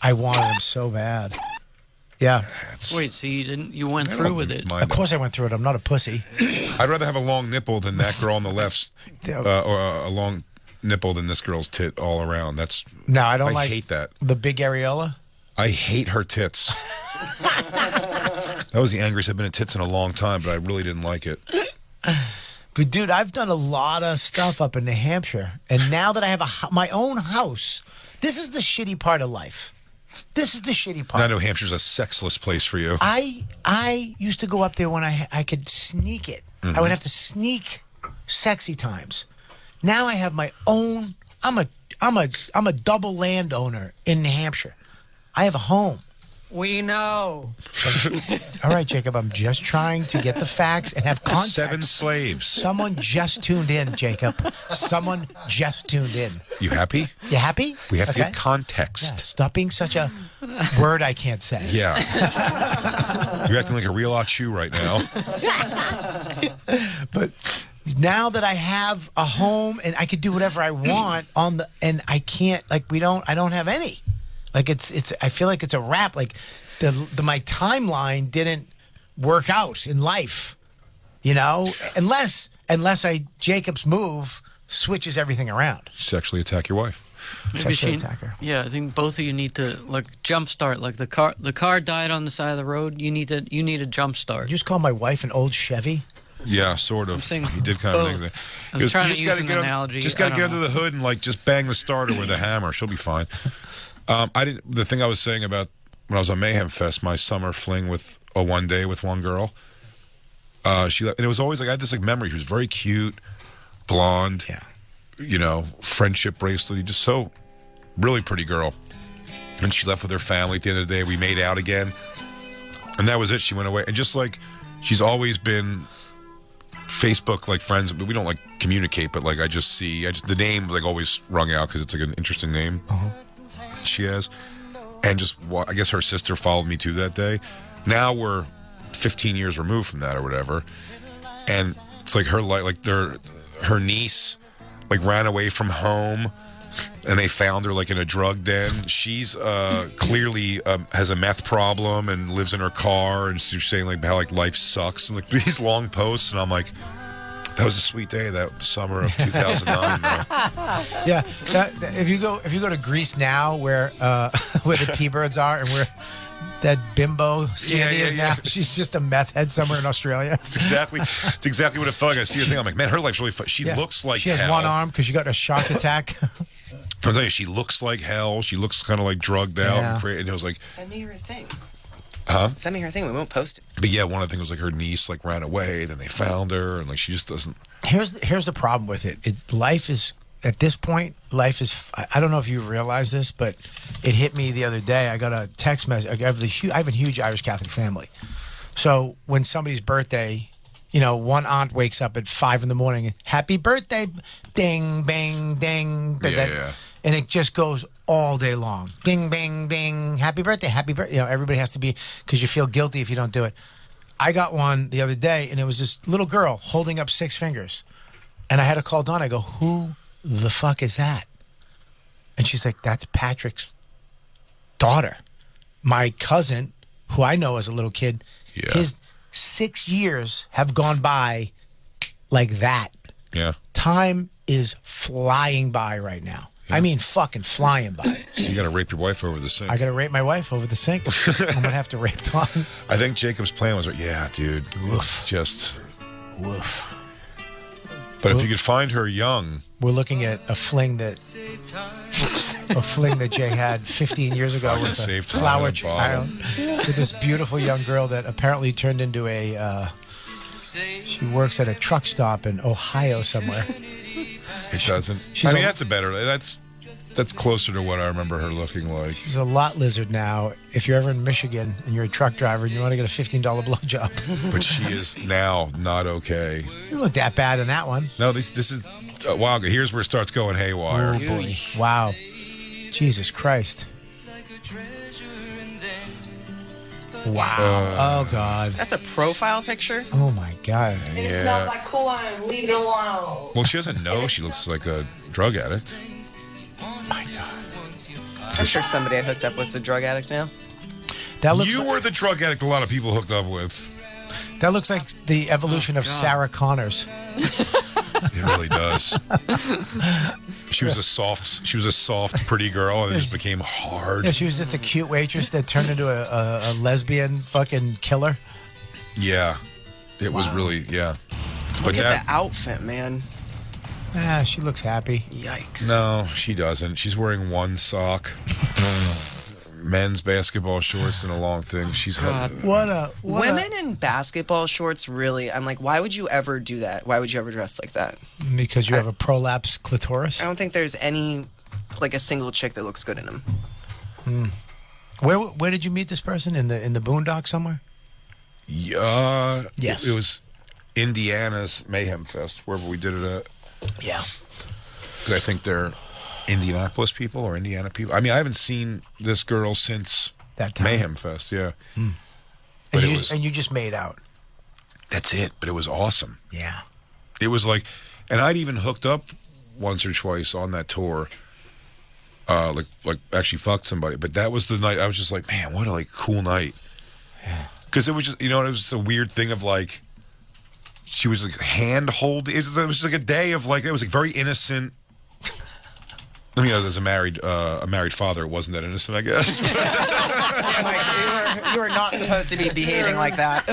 them so bad. Yeah. Wait, so you went through with it? Of course I went through it. I'm not a pussy. I'd rather have a long nipple than that girl on the left, or a long nipple than this girl's tit all around. No, I don't like hate that. The big areola. I hate her tits. That was the angriest I've been at tits in a long time, but I really didn't like it. But dude, I've done a lot of stuff up in New Hampshire, and now that I have my own house, this is the shitty part of life. This is the shitty Now part. New Hampshire's a sexless place for you. I used to go up there when I could sneak it. I would have to sneak sexy times. Now I have my own. I'm a double landowner in New Hampshire. I have a home. We know. All right, Jacob. I'm just trying to get the facts and have context. 7 slaves. Someone just tuned in, Jacob. Someone just tuned in. You happy? You happy? We have to Okay. get context. Yeah, stop being such a word I can't say. Yeah. You're acting like a real achu right now. But now that I have a home and I could do whatever I want and I can't, like, I don't have any. Like, it's I feel like it's a wrap. Like my timeline didn't work out in life, you know, unless Jacob's move switches everything around. Sexually attack your wife. Maybe Sexual attacker. Yeah, I think both of you need to jumpstart. Like the car died on the side of the road. You need a jumpstart. You just call my wife an old Chevy. Yeah, sort of. saying He did kind of both. make that. I was trying to just use gotta an get analogy. Just got to I get don't under the hood and like just bang the starter with a hammer. She'll be fine. The thing I was saying about when I was on Mayhem Fest, my summer fling with one day with one girl. She and it was always like I had this like memory. She was very cute, blonde. Yeah. You know, friendship bracelet. Just so really pretty girl. And she left with her family at the end of the day. We made out again, and that was it. She went away, and just like she's always been Facebook like friends, but we don't like communicate. But like I just the name like always rung out because it's like an interesting name she has, and just I guess her sister followed me too that day. Now we're 15 years removed from that or whatever, and it's like her niece like ran away from home. And they found her like in a drug den. She's clearly has a meth problem and lives in her car. And she's saying like how like life sucks and like these long posts. And I'm like, that was a sweet day that summer of 2009. Yeah, if you go to Greece now, where the T-birds are, and where that bimbo Sandy is now, she's just a meth head somewhere in Australia. It's exactly what it felt like. I see the thing. I'm like, man, her life's really fun. She looks like she has hell. one arm because she got a shark attack. I'm telling you, she looks like hell. She looks kind of like drugged out and it was like, Send me her thing. huh? Send me her thing. We won't post it. But yeah, one of the things was like her niece like ran away. Then they found her, and like she just doesn't. Here's the problem with it. Life is at this point. Life is. I don't know if you realize this, but it hit me the other day. I got a text message. I have a huge Irish Catholic family, so when somebody's birthday, you know, one aunt wakes up at 5 a.m. Happy birthday, ding, bang, ding, Yeah. and it just goes all day long. Ding, bang, ding, happy birthday, happy birthday. You know, everybody has to be because you feel guilty if you don't do it. I got one the other day, and it was this little girl holding up 6 fingers. And I had to call Dawn. I go, who the fuck is that? And she's like, that's Patrick's daughter. My cousin, who I know as a little kid, his 6 years have gone by like that. Yeah. Time is flying by right now. Yeah. I mean, fucking flying by. So you got to rape your wife over the sink. I got to rape my wife over the sink. I'm going to have to rape Dawn. I think Jacob's plan was, yeah, dude. Woof. Just. Woof. But if you could find her young. We're looking at a fling that Jay had 15 years ago with a flower child, with this beautiful young girl that apparently turned into she works at a truck stop in Ohio somewhere. It doesn't. That's closer to what I remember her looking like. She's a lot lizard now. If you're ever in Michigan and you're a truck driver and you want to get a $15 blowjob. But she is now not okay. You look that bad in that one. No, this is wow. Here's where it starts going haywire. Oh boy! Wow! Jesus Christ! Wow! Oh God! That's a profile picture. Oh my God! It smells like cologne. Leave it alone. Well, she doesn't know she looks like a drug addict. Oh my God! I'm sure somebody I hooked up with is a drug addict now. That looks. You were the drug addict a lot of people hooked up with. That looks like the evolution of Sarah Connors. It really does. She was a soft, pretty girl, and it just became hard. Yeah, she was just a cute waitress that turned into a lesbian fucking killer. Yeah, it was really Look but at the outfit, man. Ah, she looks happy. Yikes. No, she doesn't. She's wearing one sock. men's basketball shorts and a long thing. She's Women in basketball shorts, really, I'm like, why would you ever do that? Why would you ever dress like that? Because you have a prolapse clitoris? I don't think there's any, like, a single chick that looks good in them. Where did you meet this person? In the boondocks somewhere? Yes. It was Indiana's Mayhem Fest, wherever we did it at. Yeah. 'Cause I think they're Indianapolis people or Indiana people. I mean, I haven't seen this girl since that time. Mayhem Fest, yeah. But and you just made out. That's it, but it was awesome. Yeah. It was like, and I'd even hooked up once or twice on that tour. Like actually fucked somebody, but that was the night I was just like, man, what a like cool night. Yeah. Because it was just, it was just a weird thing of like, she was like hand holding. It was like a day of like, it was like very innocent. I mean, as a married father, it wasn't that innocent, I guess. You were not supposed to be behaving like that.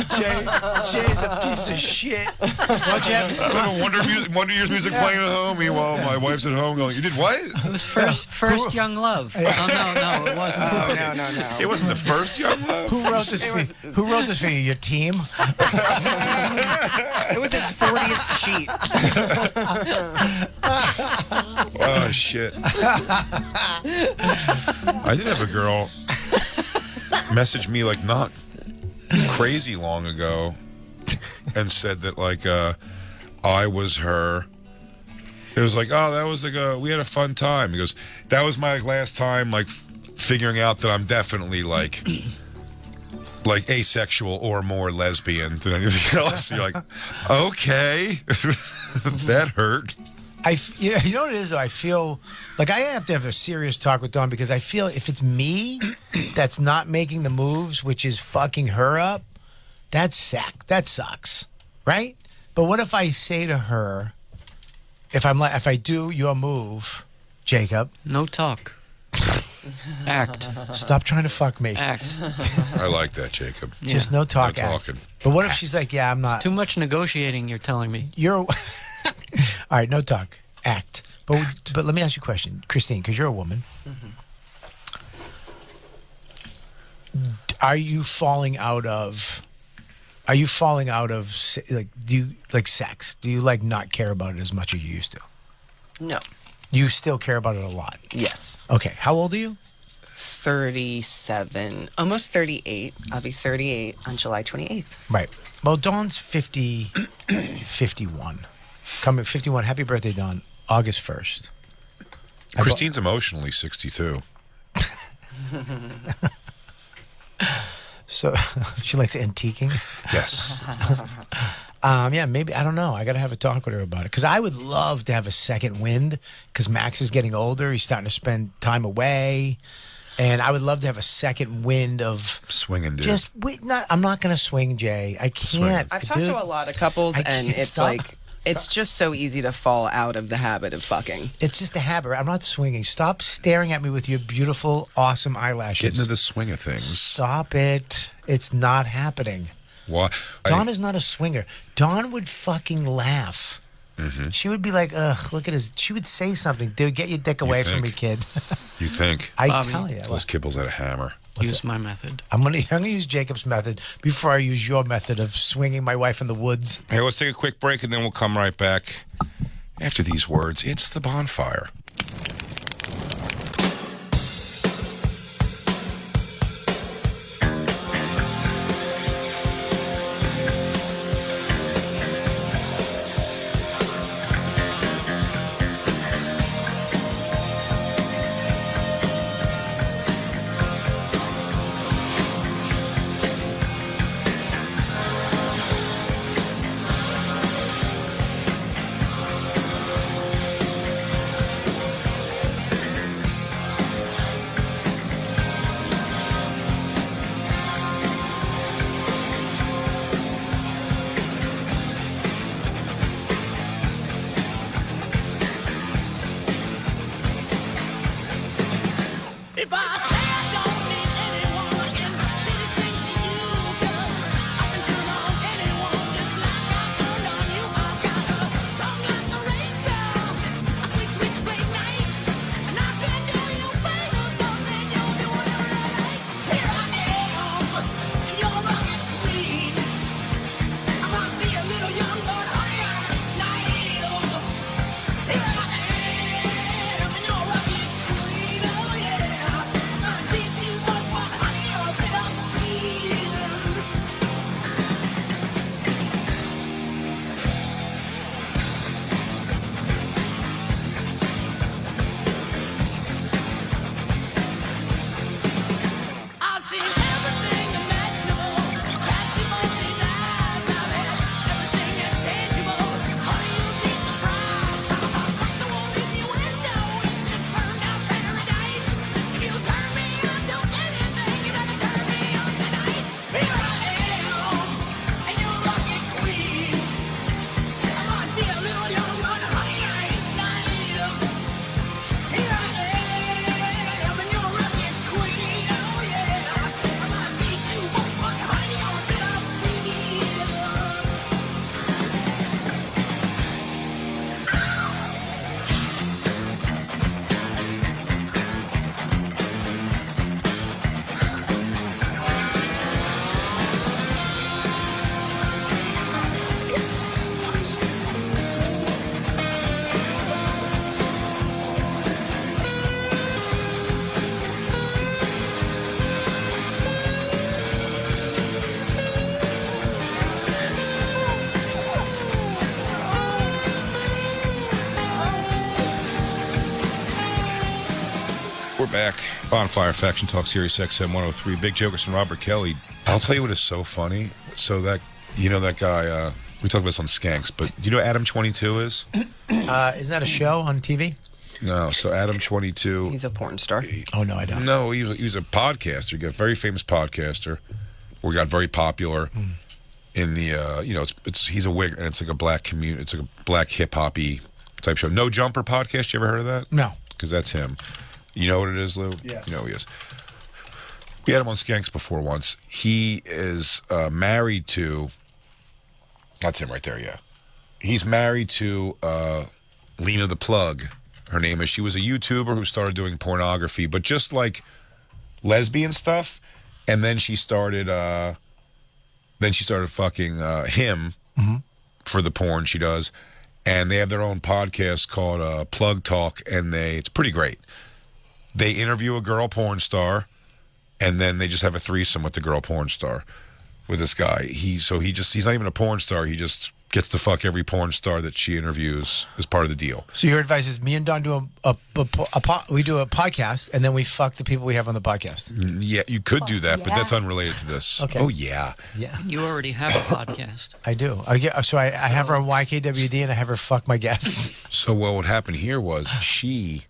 Jay's a piece of shit. Why'd you have Wonder Years music playing at home. Meanwhile, my wife's at home going, you did what? It was first Young Love. Oh, no, it wasn't. No. It wasn't the first Young Love? Who wrote this for you? Who wrote this for you? Your team? It was his 40th cheat. Oh, shit. I did have a girl message me like not crazy long ago and said that like I was her. It was like, oh, that was like we had a fun time. He goes, that was my last time like figuring out that I'm definitely like asexual or more lesbian than anything else. You're like, okay, that hurt. You know what it is though? I feel like I have to have a serious talk with Dawn because I feel if it's me that's not making the moves, which is fucking her up, that sucks, right? But what if I say to her, if I do your move, Jacob, no talk, act. Stop trying to fuck me. Act. I like that, Jacob. Just no talk. No talking. But what if she's like, yeah, I'm not. Too much negotiating. You're telling me. You're. All right, no talk. Act. But let me ask you a question, Christine, because you're a woman. Are you falling out of like, do you like sex? Do you like not care about it as much as you used to? No. You still care about it a lot? Yes. Okay. How old are you? 37, almost 38. I'll be 38 on July 28th. Right. Well, Dawn's 51. Coming 51. Happy birthday, Dawn. August 1st. Christine's emotionally 62. So she likes antiquing? Yes. Yeah, maybe. I don't know. I got to have a talk with her about it. Because I would love to have a second wind. Because Max is getting older. He's starting to spend time away. And I would love to have a second wind of swinging, dude. I'm not going to swing, Jay. I can't. I've talked to a lot of couples, and it's like, it's just so easy to fall out of the habit of fucking. It's just a habit. I'm not swinging. Stop staring at me with your beautiful, awesome eyelashes. Get into the swing of things. Stop it. It's not happening. What? Dawn is not a swinger. Dawn would fucking laugh. Mm-hmm. She would be like, ugh, look at his. She would say something. Dude, get your dick away from me, kid. You think? I tell you. Les Kibbles had a hammer. Use my method. I'm gonna use Jacob's method before I use your method of swinging my wife in the woods. Hey, let's take a quick break and then we'll come right back. After these words, it's the bonfire. back. Bonfire Faction Talk Series XM 103. Big Jokers and Robert Kelly. I'll tell you what is so funny. So that, you know that guy, we talked about this on Skanks, but do you know Adam 22 is? Isn't that a show on TV? No, so Adam 22. He's a porn star. Oh, no, I don't. No, he was a podcaster. He got a very famous podcaster. Or got very popular in the, he's a wig, and it's like a black community. It's like a black hip-hop-y type show. No Jumper podcast, you ever heard of that? No. Because that's him. You know what it is, Lou? Yes. You know who he is. We had him on Skanks before once. He is married to, that's him right there, yeah. He's married to Lena the Plug. Her name is. She was a YouTuber who started doing pornography, but just like lesbian stuff. And then she started fucking him for the porn she does. And they have their own podcast called Plug Talk, and it's pretty great. They interview a girl porn star, and then they just have a threesome with the girl porn star, with this guy. He's not even a porn star. He just gets to fuck every porn star that she interviews as part of the deal. So your advice is me and Don do we do a podcast, and then we fuck the people we have on the podcast. Yeah, you could do that, but that's unrelated to this. Okay. Oh, yeah. Yeah. You already have a podcast. I do. I have her on YKWd, and I have her fuck my guests. So what happened here was she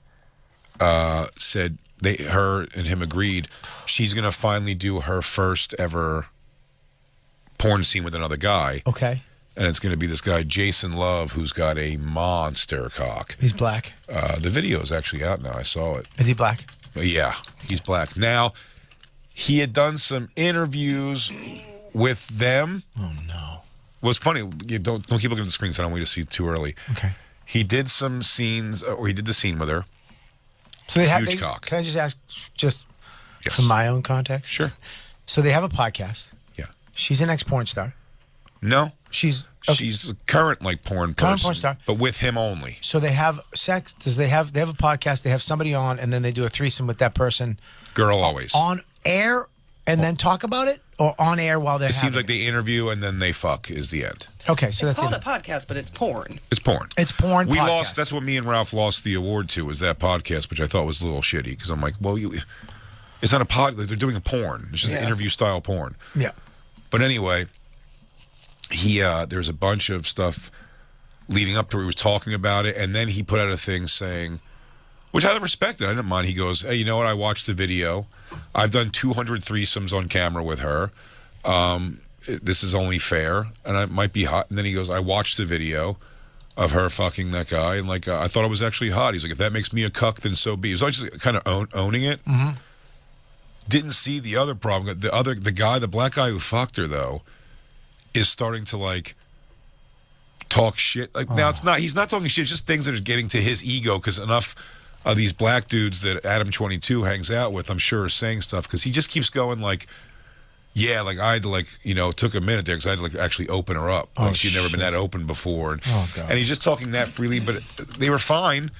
said her and him agreed she's going to finally do her first ever porn scene with another guy. Okay. And it's going to be this guy, Jason Love, who's got a monster cock. He's black. The video is actually out now. I saw it. Is he black? Yeah, he's black. Now, he had done some interviews with them. Oh, no. What's funny, don't keep looking at the screen because I don't want you to see it too early. Okay. He did some scenes, or he did the scene with her. So they have Huge cock. Can I just ask, Yes. from my own context? Sure. So they have a podcast. Yeah. She's an ex-porn star. No. She's a current porn person, but with him only. So they have sex. They have a podcast. They have somebody on, and then they do a threesome with that person. Girl always on air, and then talk about it, or on air while they're. It seems having like they interview and then they fuck is the end. Okay, so It's that's called a podcast, but it's porn. It's porn. It's porn. We podcast. lost. That's what me and Ralph lost the award to. Was that podcast, which I thought was a little shitty because I'm like, well, it's not a pod. They're doing a porn. It's just an interview style porn. Yeah. But anyway. There's a bunch of stuff leading up to where he was talking about it, and then he put out a thing saying, which I respected. I didn't mind. He goes, hey, you know what? I watched the video. I've done 200 threesomes on camera with her. This is only fair, and it might be hot. And then he goes, I watched the video of her fucking that guy, and I thought it was actually hot. He's like, if that makes me a cuck, then so be. He was always just kind of owning it. Mm-hmm. Didn't see the other problem. The black guy who fucked her though, is starting to talk shit. Now he's not talking shit, it's just things that are getting to his ego because enough of these black dudes that Adam 22 hangs out with, I'm sure, are saying stuff because he just keeps going I had to took a minute there because I had to actually open her up. She'd never been that open before. And he's just talking that freely, but they were fine.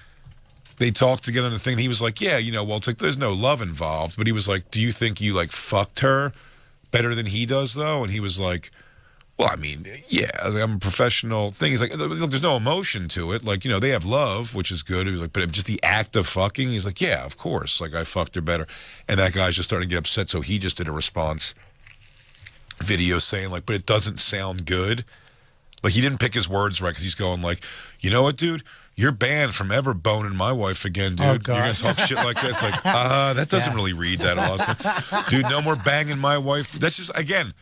They talked together on the thing. And he was like, yeah, it's like there's no love involved. But he was like, do you think you fucked her better than he does though? And he was like, well, I mean, yeah, I'm a professional thing. He's like, look, there's no emotion to it. They have love, which is good. He was like, but just the act of fucking, he's like, yeah, of course. I fucked her better. And that guy's just starting to get upset. So he just did a response video saying but it doesn't sound good. He didn't pick his words right because he's going you know what, dude? You're banned from ever boning my wife again, dude. Oh, You're God. going to talk shit like that? It's that doesn't really read that awesome. Dude, no more banging my wife. That's just, again,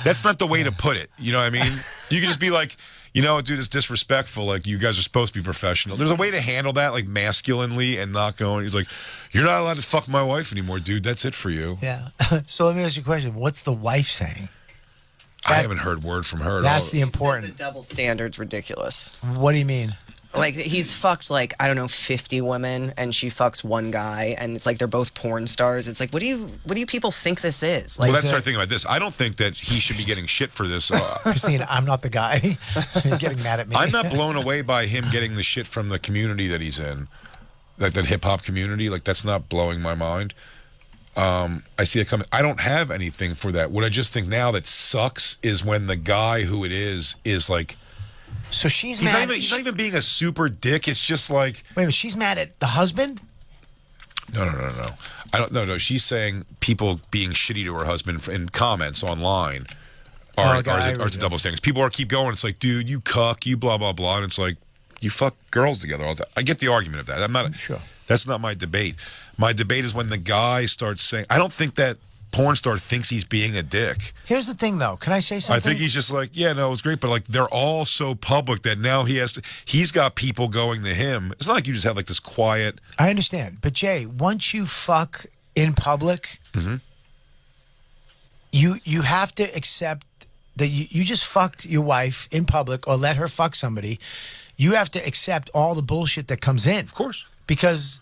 that's not the way to put it. You know what I mean? You can just be like, you know what, dude, it's disrespectful. You guys are supposed to be professional. There's a way to handle that, masculinely and not going, he's like, you're not allowed to fuck my wife anymore, dude. That's it for you. Yeah. So let me ask you a question. What's the wife saying? I haven't heard word from her at all. That's the important. The double standard's ridiculous. What do you mean? He's fucked 50 women and she fucks one guy and it's they're both porn stars. It's what do you people think this is? Well, that's our thing about this. I don't think that he should be getting shit for this. Christine, I'm not the guy. You're getting mad at me. I'm not blown away by him getting the shit from the community that he's in. That hip hop community. That's not blowing my mind. I see it coming. I don't have anything for that. What I just think now that sucks is when the guy who it is so she's mad. He's not even being a super dick. It's just Wait a minute, she's mad at the husband? No. I don't. No. She's saying people being shitty to her husband in comments online are it's a double standard. People keep going. It's like, dude, you cuck, you blah blah blah, and it's like, you fuck girls together all the time. I get the argument of that. I'm not sure. That's not my debate. My debate is when the guy starts saying, I don't think that porn star thinks he's being a dick. Here's the thing, though. Can I say something? I think he's just like, yeah, no, it was great, but like they're all so public that now he's got people going to him. It's not like you just have like this quiet. I understand, but Jay, once you fuck in public, you have to accept that you just fucked your wife in public or let her fuck somebody. You have to accept all the bullshit that comes in. Of course. Because,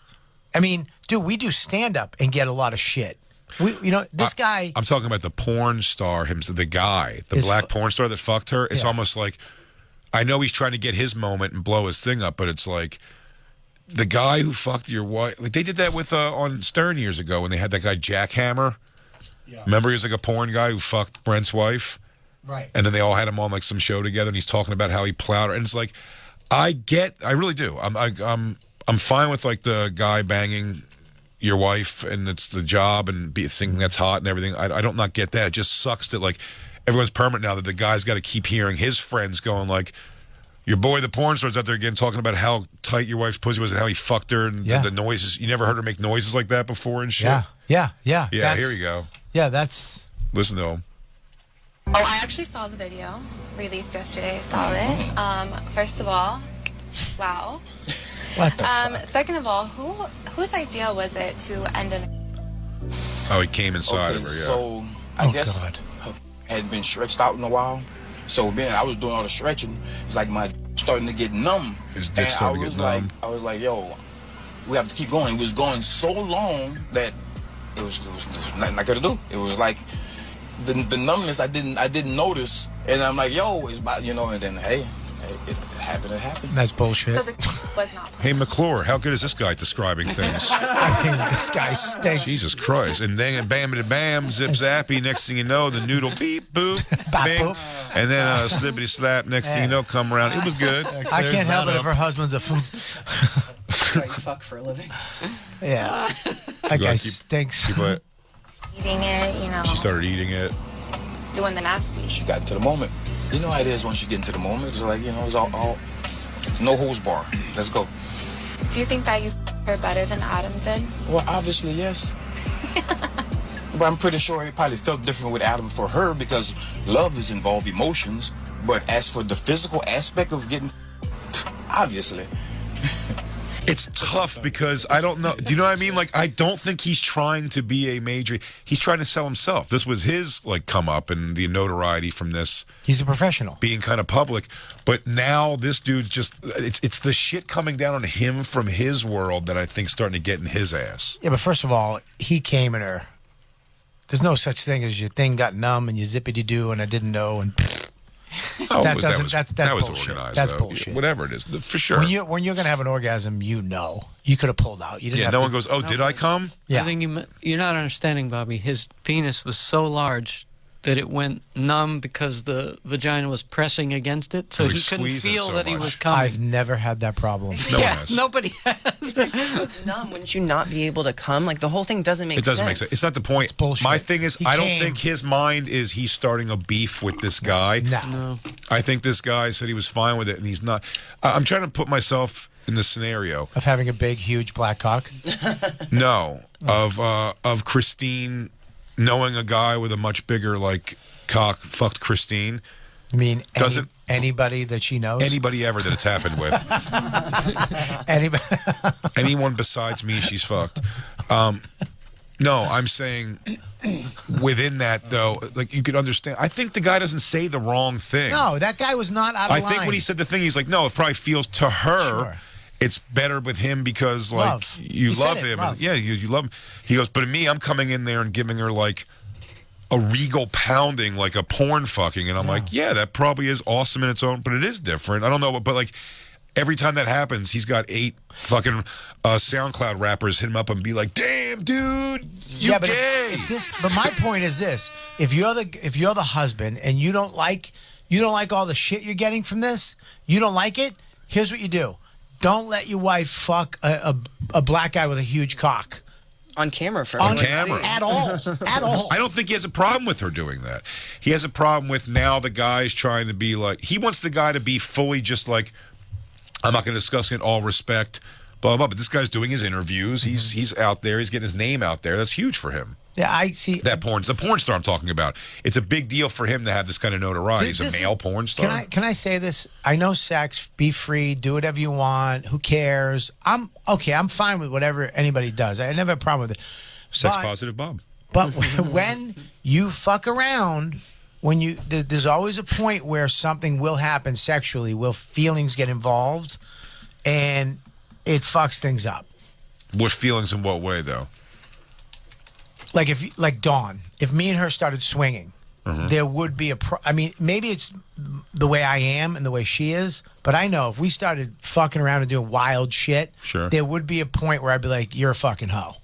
I mean, dude, we do stand-up and get a lot of shit. This guy... I'm talking about the porn star, the guy, the black porn star that fucked her. It's almost like, I know he's trying to get his moment and blow his thing up, but it's like, the guy who fucked your wife... Like, they did that with on Stern years ago when they had that guy Jack Hammer. Yeah. Remember, he was like a porn guy who fucked Brent's wife? Right. And then they all had him on like some show together, and he's talking about how he plowed her. And it's like, I really do. I'm fine with like the guy banging your wife and it's the job and thinking that's hot and everything. I don't not get that. It just sucks that like everyone's permanent now that the guy's got to keep hearing his friends going like, your boy the porn star's out there again talking about how tight your wife's pussy was and how he fucked her and the noises. You never heard her make noises like that before and shit? Yeah. Yeah, here you go. Yeah, that's... Listen to him. Oh, I actually saw the video released yesterday. I saw it. First of all, wow. What the fuck? Second of all, whose idea was it to end an... Oh, he came inside of her, So, I guess her had been stretched out in a while. So then I was doing all the stretching. It's like my starting to get numb. His dick started to get numb. I was like, yo, we have to keep going. It was going so long that it was nothing I could do. It was like the numbness I didn't notice, and I'm like, yo, it's about, and then hey, it happened. That's bullshit. So the was not... Hey, McClure, how good is this guy describing things? I mean, this guy stinks. Jesus Christ. And then bam, zip zappy, next thing you know, the noodle beep, boop, bing. And then slippity slap, next thing you know, come around. It was good. I can't help it if her husband's a... Right, fuck for a living. Yeah. That guy stinks. Eating it, She started eating it. doing the nasty. She got into the moment. You know how it is once you get into the moment. It's like, it's all it's no hose bar. Let's go. Do you think that you her better than Adam did? Well, obviously, yes. But I'm pretty sure it probably felt different with Adam for her because love is involved emotions. But as for the physical aspect of getting, obviously. It's tough because I don't know. Do you know what I mean? Like, I don't think he's trying to be a major. He's trying to sell himself. This was his, come up and the notoriety from this. He's a professional. Being kind of public. But now this dude it's the shit coming down on him from his world that I think starting to get in his ass. Yeah, but first of all, he came in her. There's no such thing as your thing got numb and you zippity-doo and I didn't know and... That's bullshit. Organized, that's though. bullshit. Whatever it is, for sure. When you're gonna have an orgasm, you could have pulled out. You didn't. No one goes, "Oh, did I come?" Yeah. I think you're not understanding, Bobby. His penis was so large that it went numb because the vagina was pressing against it, so he couldn't feel that he was coming. I've never had that problem. Nobody has. It's numb. Wouldn't you not be able to come? Like the whole thing doesn't make sense. It doesn't make sense. It's not the point. It's bullshit. My thing is, I don't think his mind is he's starting a beef with this guy. No. I think this guy said he was fine with it, and he's not. I'm trying to put myself in the scenario of having a big, huge black cock. No, of Christine knowing a guy with a much bigger cock fucked Christine. I mean, anybody that she knows? Anybody ever that it's happened with. Anybody? Anyone besides me, she's fucked. No, I'm saying within that, though, you could understand. I think the guy doesn't say the wrong thing. No, that guy was not out of line. I think when he said the thing, he's like, no, it probably feels to her it's better with him because, you love him. Love. Yeah, you love him. He goes, but me, I'm coming in there and giving her, a regal pounding, like a porn fucking. And I'm like, yeah, that probably is awesome in its own, but it is different. I don't know, but every time that happens, he's got 8 fucking SoundCloud rappers hit him up and be like, damn, dude, you gay. But my point is this: if you're the husband and you don't like all the shit you're getting from this, you don't like it. Here's what you do: don't let your wife fuck a black guy with a huge cock. on camera for on everyone to camera see. At all. At all. I don't think he has a problem with her doing that. He has a problem with now the guy's trying to be like, he wants the guy to be fully just like, I'm not going to discuss it, all respect, blah, blah, blah. But this guy's doing his interviews. He's out there. He's getting his name out there. That's huge for him. Yeah, I see. The porn star I'm talking about. It's a big deal for him to have this kind of notoriety. He's a male porn star. Can I say this? I know sex, be free, do whatever you want. Who cares? I'm fine with whatever anybody does. I never have a problem with it. Sex positive Bob. But when you fuck around, there's always a point where something will happen sexually, will feelings get involved, and it fucks things up. What feelings in what way though? Like Dawn, if me and her started swinging, there would be I mean, maybe it's the way I am and the way she is, but I know if we started fucking around and doing wild shit, there would be a point where I'd be like, "You're a fucking hoe."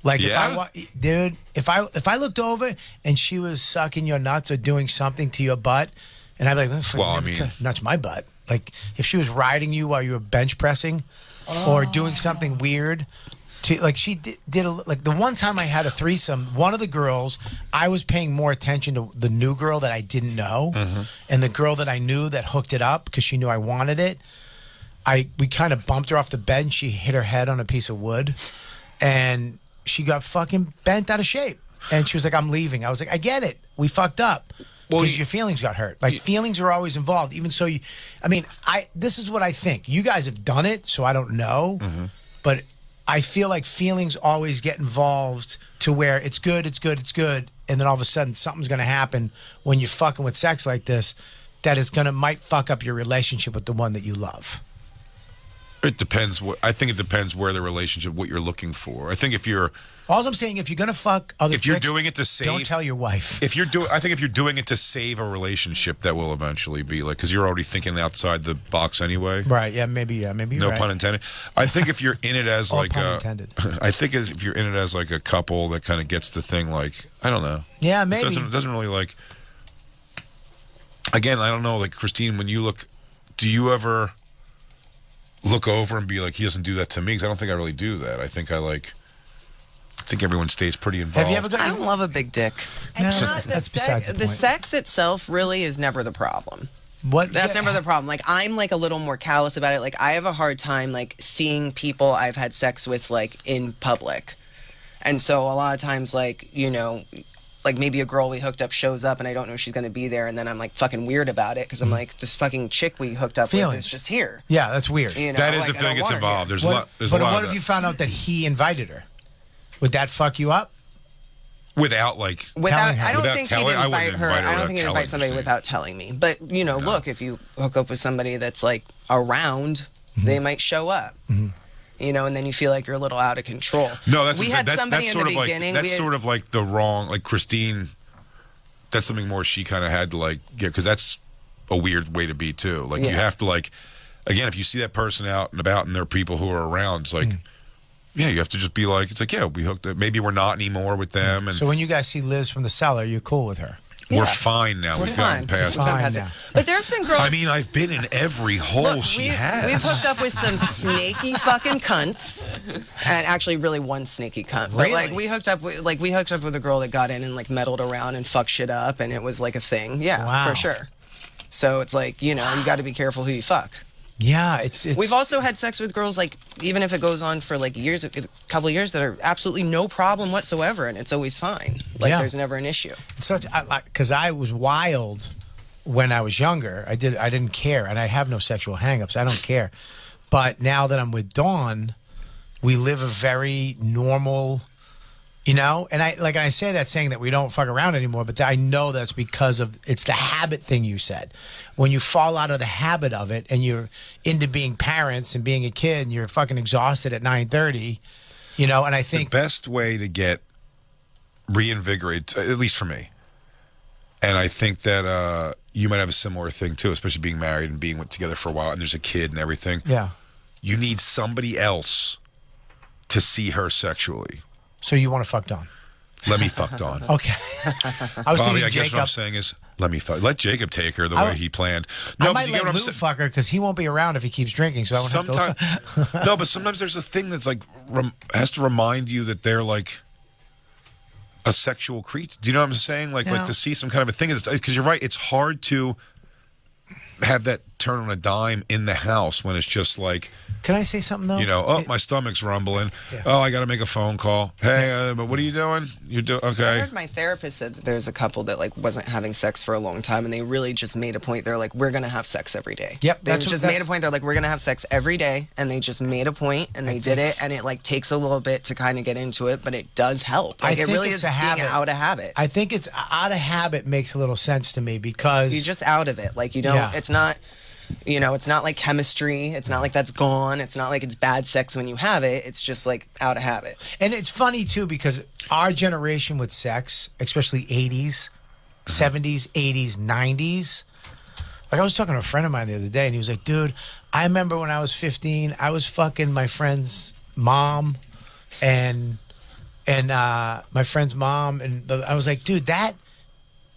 Like, if I looked over and she was sucking your nuts or doing something to your butt, and I'd be like, well, I mean, nuts my butt. Like, if she was riding you while you were bench pressing or doing something weird. Like she did like the one time I had a threesome, one of the girls, I was paying more attention to the new girl that I didn't know, and the girl that I knew that hooked it up because she knew I wanted it. We kind of bumped her off the bed and she hit her head on a piece of wood, and she got fucking bent out of shape. And she was like, "I'm leaving." I was like, "I get it. We fucked up." Because your feelings got hurt. Like, feelings are always involved. Even so, this is what I think. You guys have done it, so I don't know, but I feel like feelings always get involved to where it's good, and then all of a sudden something's going to happen when you're fucking with sex like this that might fuck up your relationship with the one that you love. It depends. I think it depends where the relationship, what you're looking for. I think if you're... All I'm saying, if you're going to fuck other chicks, you're doing it to save... Don't tell your wife. I think if you're doing it to save a relationship, that will eventually be like... Because you're already thinking outside the box anyway. Right, maybe you're no right. pun intended. I think if you're in it as All like pun a... intended. I think if you're in it as like a couple that kind of gets the thing like... I don't know. Yeah, maybe. It doesn't really like... Again, I don't know, like Christine, when you look... Do you ever look over and be like, he doesn't do that to me? Because I don't think I really do that. I think everyone stays pretty involved. Have you ever I don't love a big dick. That's besides the point. The sex itself really is never the problem. That's never the problem. Like, I'm like a little more callous about it. Like, I have a hard time like seeing people I've had sex with like in public. And so a lot of times, like, like maybe a girl we hooked up shows up and I don't know she's going to be there, and then I'm like fucking weird about it because I'm like, this fucking chick we hooked up with is just here. Yeah, that's weird. That is if thing gets involved. There's a lot. But what if you found out that he invited her? Would that fuck you up? Without I don't think he'd invite her. I don't think he'd invite somebody without telling me. But look, if you hook up with somebody that's like around, they might show up. And then you feel like you're a little out of control. No, that's sort of like the wrong, like Christine. That's something more she kind of had to like get, because that's a weird way to be too. Like you have to like, again, if you see that person out and about and there are people who are around, it's like. Yeah, you have to just be like, it's like, yeah, we hooked up. Maybe we're not anymore with them. And so when you guys see Liz from the cellar, you're cool with her? We're fine now. We've gotten past it. But there's been girls... I mean, I've been in every hole she has. We've hooked up with some snaky fucking cunts. And actually really one snaky cunt. But like we hooked up with a girl that got in and like meddled around and fucked shit up, and it was like a thing. Yeah, for sure. So it's like, you got to be careful who you fuck. Yeah, it's. We've also had sex with girls, like, even if it goes on for like years, a couple of years, that are absolutely no problem whatsoever, and it's always fine. Like, there's never an issue. Because I was wild when I was younger. I didn't care, and I have no sexual hangups. I don't care. But now that I'm with Dawn, we live a very normal. And I say that saying that we don't fuck around anymore, but I know that's because it's the habit thing you said. When you fall out of the habit of it and you're into being parents and being a kid and you're fucking exhausted at 9:30, and I think the best way to get reinvigorated, at least for me, and I think that you might have a similar thing too, especially being married and being together for a while and there's a kid and everything. Yeah. You need somebody else to see her sexually. So you want to fuck Dawn? Let me fuck Dawn. Okay. I was Bobby, thinking I guess Jacob. what I'm saying is, let me fuck. Let Jacob take her the way he planned. No, I might but you get let what I'm Lou saying? fuck her because he won't be around if he keeps drinking. So I won't Sometimes, have to. no, but sometimes there's a thing that's like has to remind you that they're like a sexual creature. Do you know what I'm saying? Like to see some kind of a thing. Because you're right. It's hard to have that turn on a dime in the house when it's just like. Can I say something though? You know, my stomach's rumbling. Yeah. Oh, I got to make a phone call. Hey, but what are you doing? You're doing I okay. heard my therapist said that there's a couple that like wasn't having sex for a long time, and they really just made a point. They're like, we're gonna have sex every day. Yep, They just made a point. They're like, we're gonna have sex every day, and they just made a point, and they did it, and it like takes a little bit to kind of get into it, but it does help. Like, it really is being out of habit. I think it's out of habit makes a little sense to me because You're just out of it. Like you don't. Yeah. It's not. You know, it's not like chemistry. It's not like that's gone. It's not like it's bad sex when you have it. It's just like out of habit. And it's funny too because our generation with sex, especially 80s, 70s, 80s, 90s. Like I was talking to a friend of mine the other day and he was like, dude, I remember when I was 15, I was fucking my friend's mom and my friend's mom. And I was like, dude,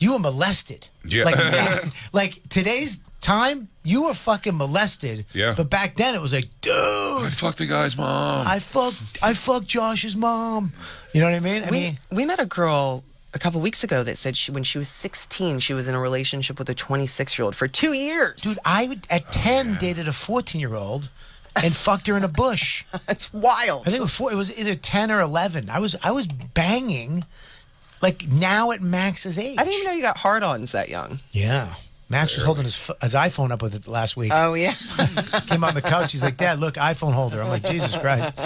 you were molested. Yeah. Like today's time, you were fucking molested. Yeah. But back then it was like, dude, I fucked the guy's mom. I fucked Josh's mom. You know what I mean? We met a girl a couple weeks ago that said when she was 16, she was in a relationship with a 26-year-old for 2 years. Dude, I at 10 dated a 14-year-old and fucked her in a bush. That's wild. I think it was either 10 or 11. I was banging like now at Max's age. I didn't even know you got hard-ons that young. Yeah. Max was holding his iPhone up with it last week. Oh, yeah. Came on the couch. He's like, Dad, look, iPhone holder. I'm like, Jesus Christ.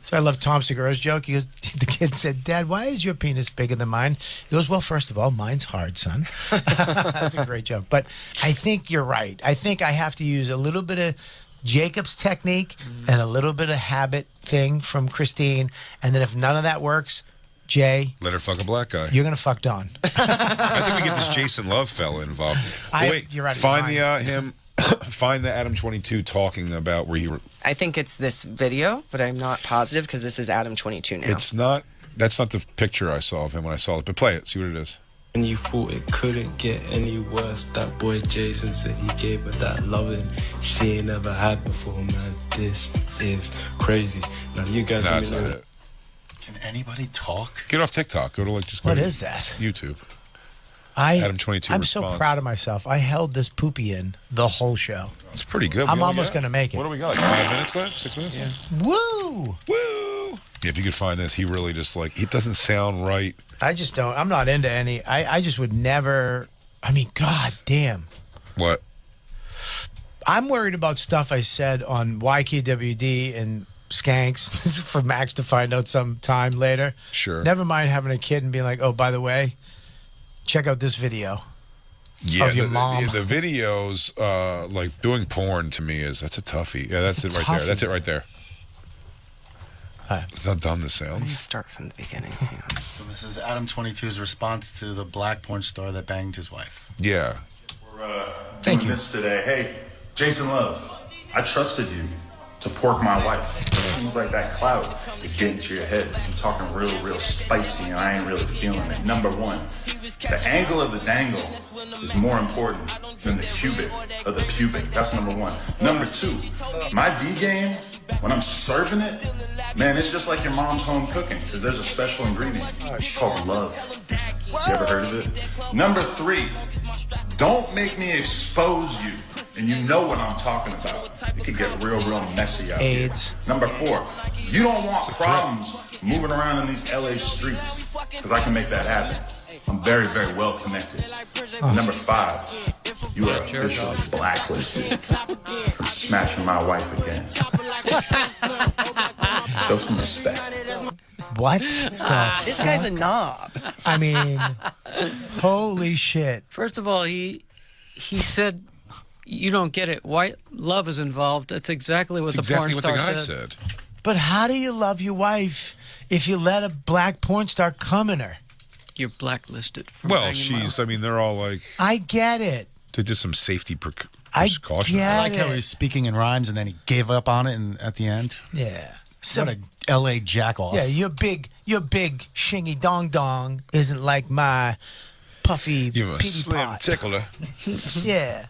So I love Tom Segura's joke. He goes, the kid said, Dad, why is your penis bigger than mine? He goes, well, first of all, mine's hard, son. That's a great joke. But I think you're right. I think I have to use a little bit of Jacob's technique and a little bit of habit thing from Christine. And then if none of that works, Jay, let her fuck a black guy. You're gonna fuck Dawn. I think we get this Jason Love fella involved. Wait, you're right. Find the find the Adam 22 talking about where he. I think it's this video, but I'm not positive because this is Adam 22 now. It's not. That's not the picture I saw of him when I saw it. But play it. See what it is. And you thought it couldn't get any worse. That boy Jason said he gave her that loving she ain't never had before, man. This is crazy. Now you guys. No, that's not it. Can anybody talk? Get off TikTok. Go to What is that? YouTube. Adam 22. I'm so proud of myself. I held this poopy in the whole show. It's pretty good. I'm almost gonna make it. What do we got? Like 5 minutes left? 6 minutes? Yeah. Woo! Woo! Yeah, if you could find this, he really just like it doesn't sound right. I just don't. I'm not into any. I just would never. I mean, god damn. What? I'm worried about stuff I said on YKWd and Skanks for Max to find out sometime later. Sure. Never mind having a kid and being like, oh, by the way, check out this video. Yeah, of your mom. The videos, like doing porn to me that's a toughie. Yeah, that's it right there. That's it right there. It's not done. The sounds. Let me start from the beginning. So this is Adam 22's response to the black porn star that banged his wife. Yeah. We're doing this today. Hey, Jason Love, I trusted you to pork my wife. It seems like that cloud is getting to your head. I'm talking real spicy, and I ain't really feeling it. Number one, the angle of the dangle is more important than the cubic of the pubic. That's number one. Number two, my D game, when I'm serving it, man, it's just like your mom's home cooking, because there's a special ingredient called love. You ever heard of it? Number three, don't make me expose you. And you know what I'm talking about. It could get real messy out here. Number four, you don't want problems moving around in these LA streets, because I can make that happen. I'm very well connected. Number five, you are officially blacklisted for smashing my wife again. Show some respect. What? This guy's a knob. I mean, holy shit. First of all, he said, you don't get it. White love is involved. That's exactly what That's the porn exactly what star the guy said. But how do you love your wife if you let a black porn star come in her? You're blacklisted. From Well, I mean, they're all like. I get it. They did some safety precautions. I like how he was speaking in rhymes and then he gave up on it at the end. Yeah. What a L.A. jack-off. Yeah, your big shingy dong dong isn't like my puffy You a pity slim pot. tickler. Yeah.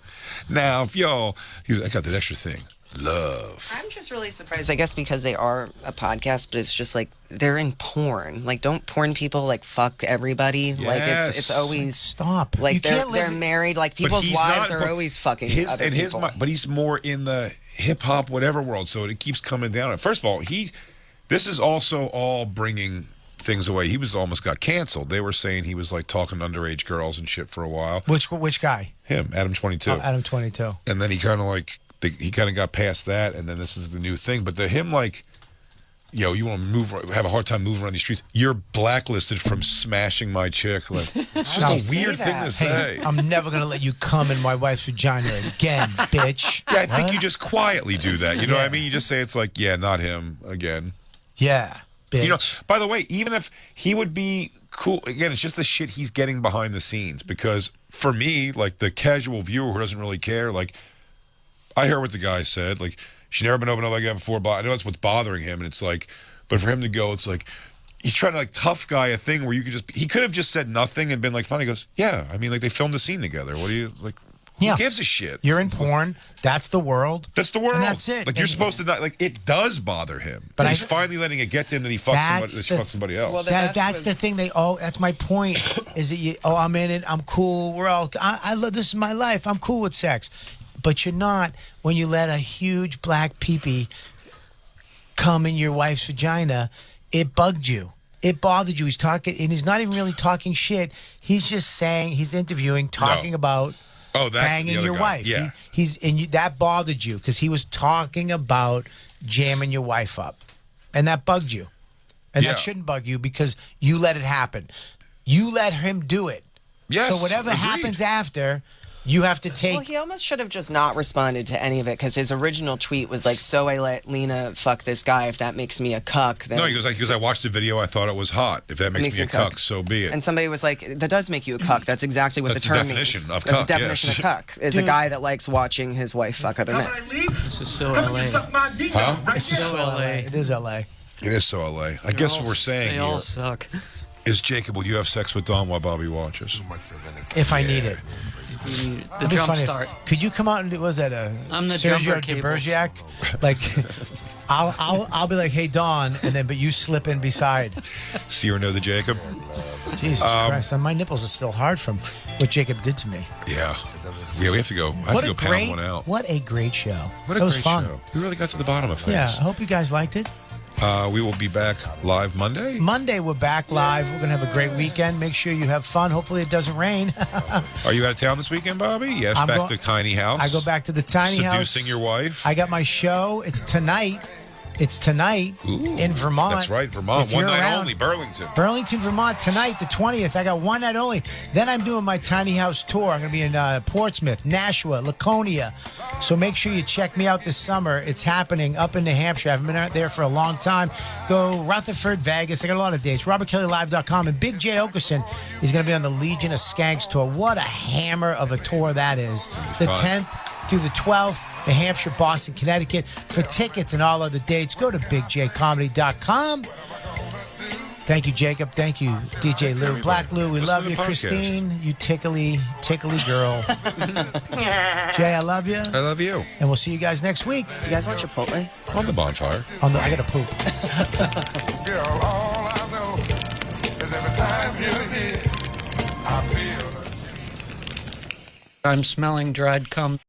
Now, if y'all, I got that extra thing. Love. I'm just really surprised, I guess, because they are a podcast, but it's just like they're in porn. Like, don't porn people like fuck everybody? Like, it's always stop. Like You can't they're married. Like people's wives are always fucking other people. But he's more in the hip hop whatever world, so it keeps coming down. First of all, this is also all bringing things away. He was almost got canceled. They were saying he was like talking to underage girls and shit for a while. Which guy? Him, Adam 22. Oh, Adam 22. And then he kind of like he kind of got past that, and then this is the new thing. But him like, yo, you want to have a hard time moving around these streets? You're blacklisted from smashing my chick. Like, it's just a weird thing to say. Hey, I'm never gonna let you come in my wife's vagina again, bitch. Yeah, I think you just quietly do that. You know what I mean? You just say it's like, yeah, not him again. Yeah, bitch. You know, by the way, even if he would be cool, again, it's just the shit he's getting behind the scenes. Because for me, like the casual viewer who doesn't really care, like I heard what the guy said. Like she's never been opened up like that before, but I know that's what's bothering him. And it's like, but for him to go, it's like he's trying to like tough guy a thing where you could he could have just said nothing and been like funny. He goes, yeah, I mean, like they filmed a scene together. What do you like? Who gives a shit? You're in porn. That's the world. That's the world. And that's it. Like you're supposed to not like it does bother him. But he's finally letting it get to him that he fucks somebody else. Well, that's the thing. That's my point. Is that I'm in it. I'm cool. I love this is my life. I'm cool with sex. But you're not when you let a huge black peepee come in your wife's vagina. It bugged you. It bothered you. He's talking, and he's not even really talking shit. He's just saying, he's interviewing, talking about banging your wife. Yeah. That bothered you because he was talking about jamming your wife up, and that bugged you, and that shouldn't bug you because you let it happen. You let him do it. Yes. So whatever happens after. You have to take. Well, he almost should have just not responded to any of it because his original tweet was like, "So I let Lena fuck this guy. If that makes me a cuck." Then No, he goes like, because I watched the video, I thought it was hot. If that makes me a cuck, so be it. And somebody was like, "That does make you a cuck. That's exactly what That's the term the definition means. of That's cuck, the definition yes. of cuck. Is a guy that likes watching his wife fuck other men." This is so LA. Huh? This is so LA. It is LA. It is so LA. I guess what we're saying They all here suck. is, Jacob, will you have sex with Dawn while Bobby watches? If I need it. The It'd be jump funny if- start. Could you come out and do? Was that a I'm the Sergio jumper cable. Debergerac? Like, I'll be like, hey Dawn, and then but you slip in beside. See or know the Jacob? Jesus Christ, and my nipples are still hard from what Jacob did to me. Yeah. Yeah, we have to go. I have to go pound one out. What a great show! What a That was great fun. show. We really got to the bottom of things. Yeah, I hope you guys liked it. We will be back live Monday. Monday we're back live. We're gonna have a great weekend. Make sure you have fun. Hopefully it doesn't rain. Are you out of town this weekend, Bobby? Yes, I'm back go- to the tiny house. I go back to the tiny house. Seducing your wife. I got my show. It's tonight. It's tonight in Vermont. That's right, Vermont. If One you're night around- only, Burlington. Burlington, Vermont, tonight, the 20th. I got one night only. Then I'm doing my tiny house tour. I'm going to be in Portsmouth, Nashua, Laconia. So make sure you check me out this summer. It's happening up in New Hampshire. I haven't been out there for a long time. Go Rutherford, Vegas. I got a lot of dates. RobertKellyLive.com. And Big J. Okerson is going to be on the Legion of Skanks tour. What a hammer of a tour that is. The fun. 10th through the 12th. New Hampshire, Boston, Connecticut. For tickets and all other dates, go to bigjcomedy.com. Thank you, Jacob. Thank you, DJ Lou. Black Lou, we Listen love to you. the podcast. Christine, you tickly girl. Jay, I love you. I love you. And we'll see you guys next week. Do you guys want Chipotle? On the bonfire. I got to poop. Girl, all I know is every time you're here, I feel. I'm smelling dried cum.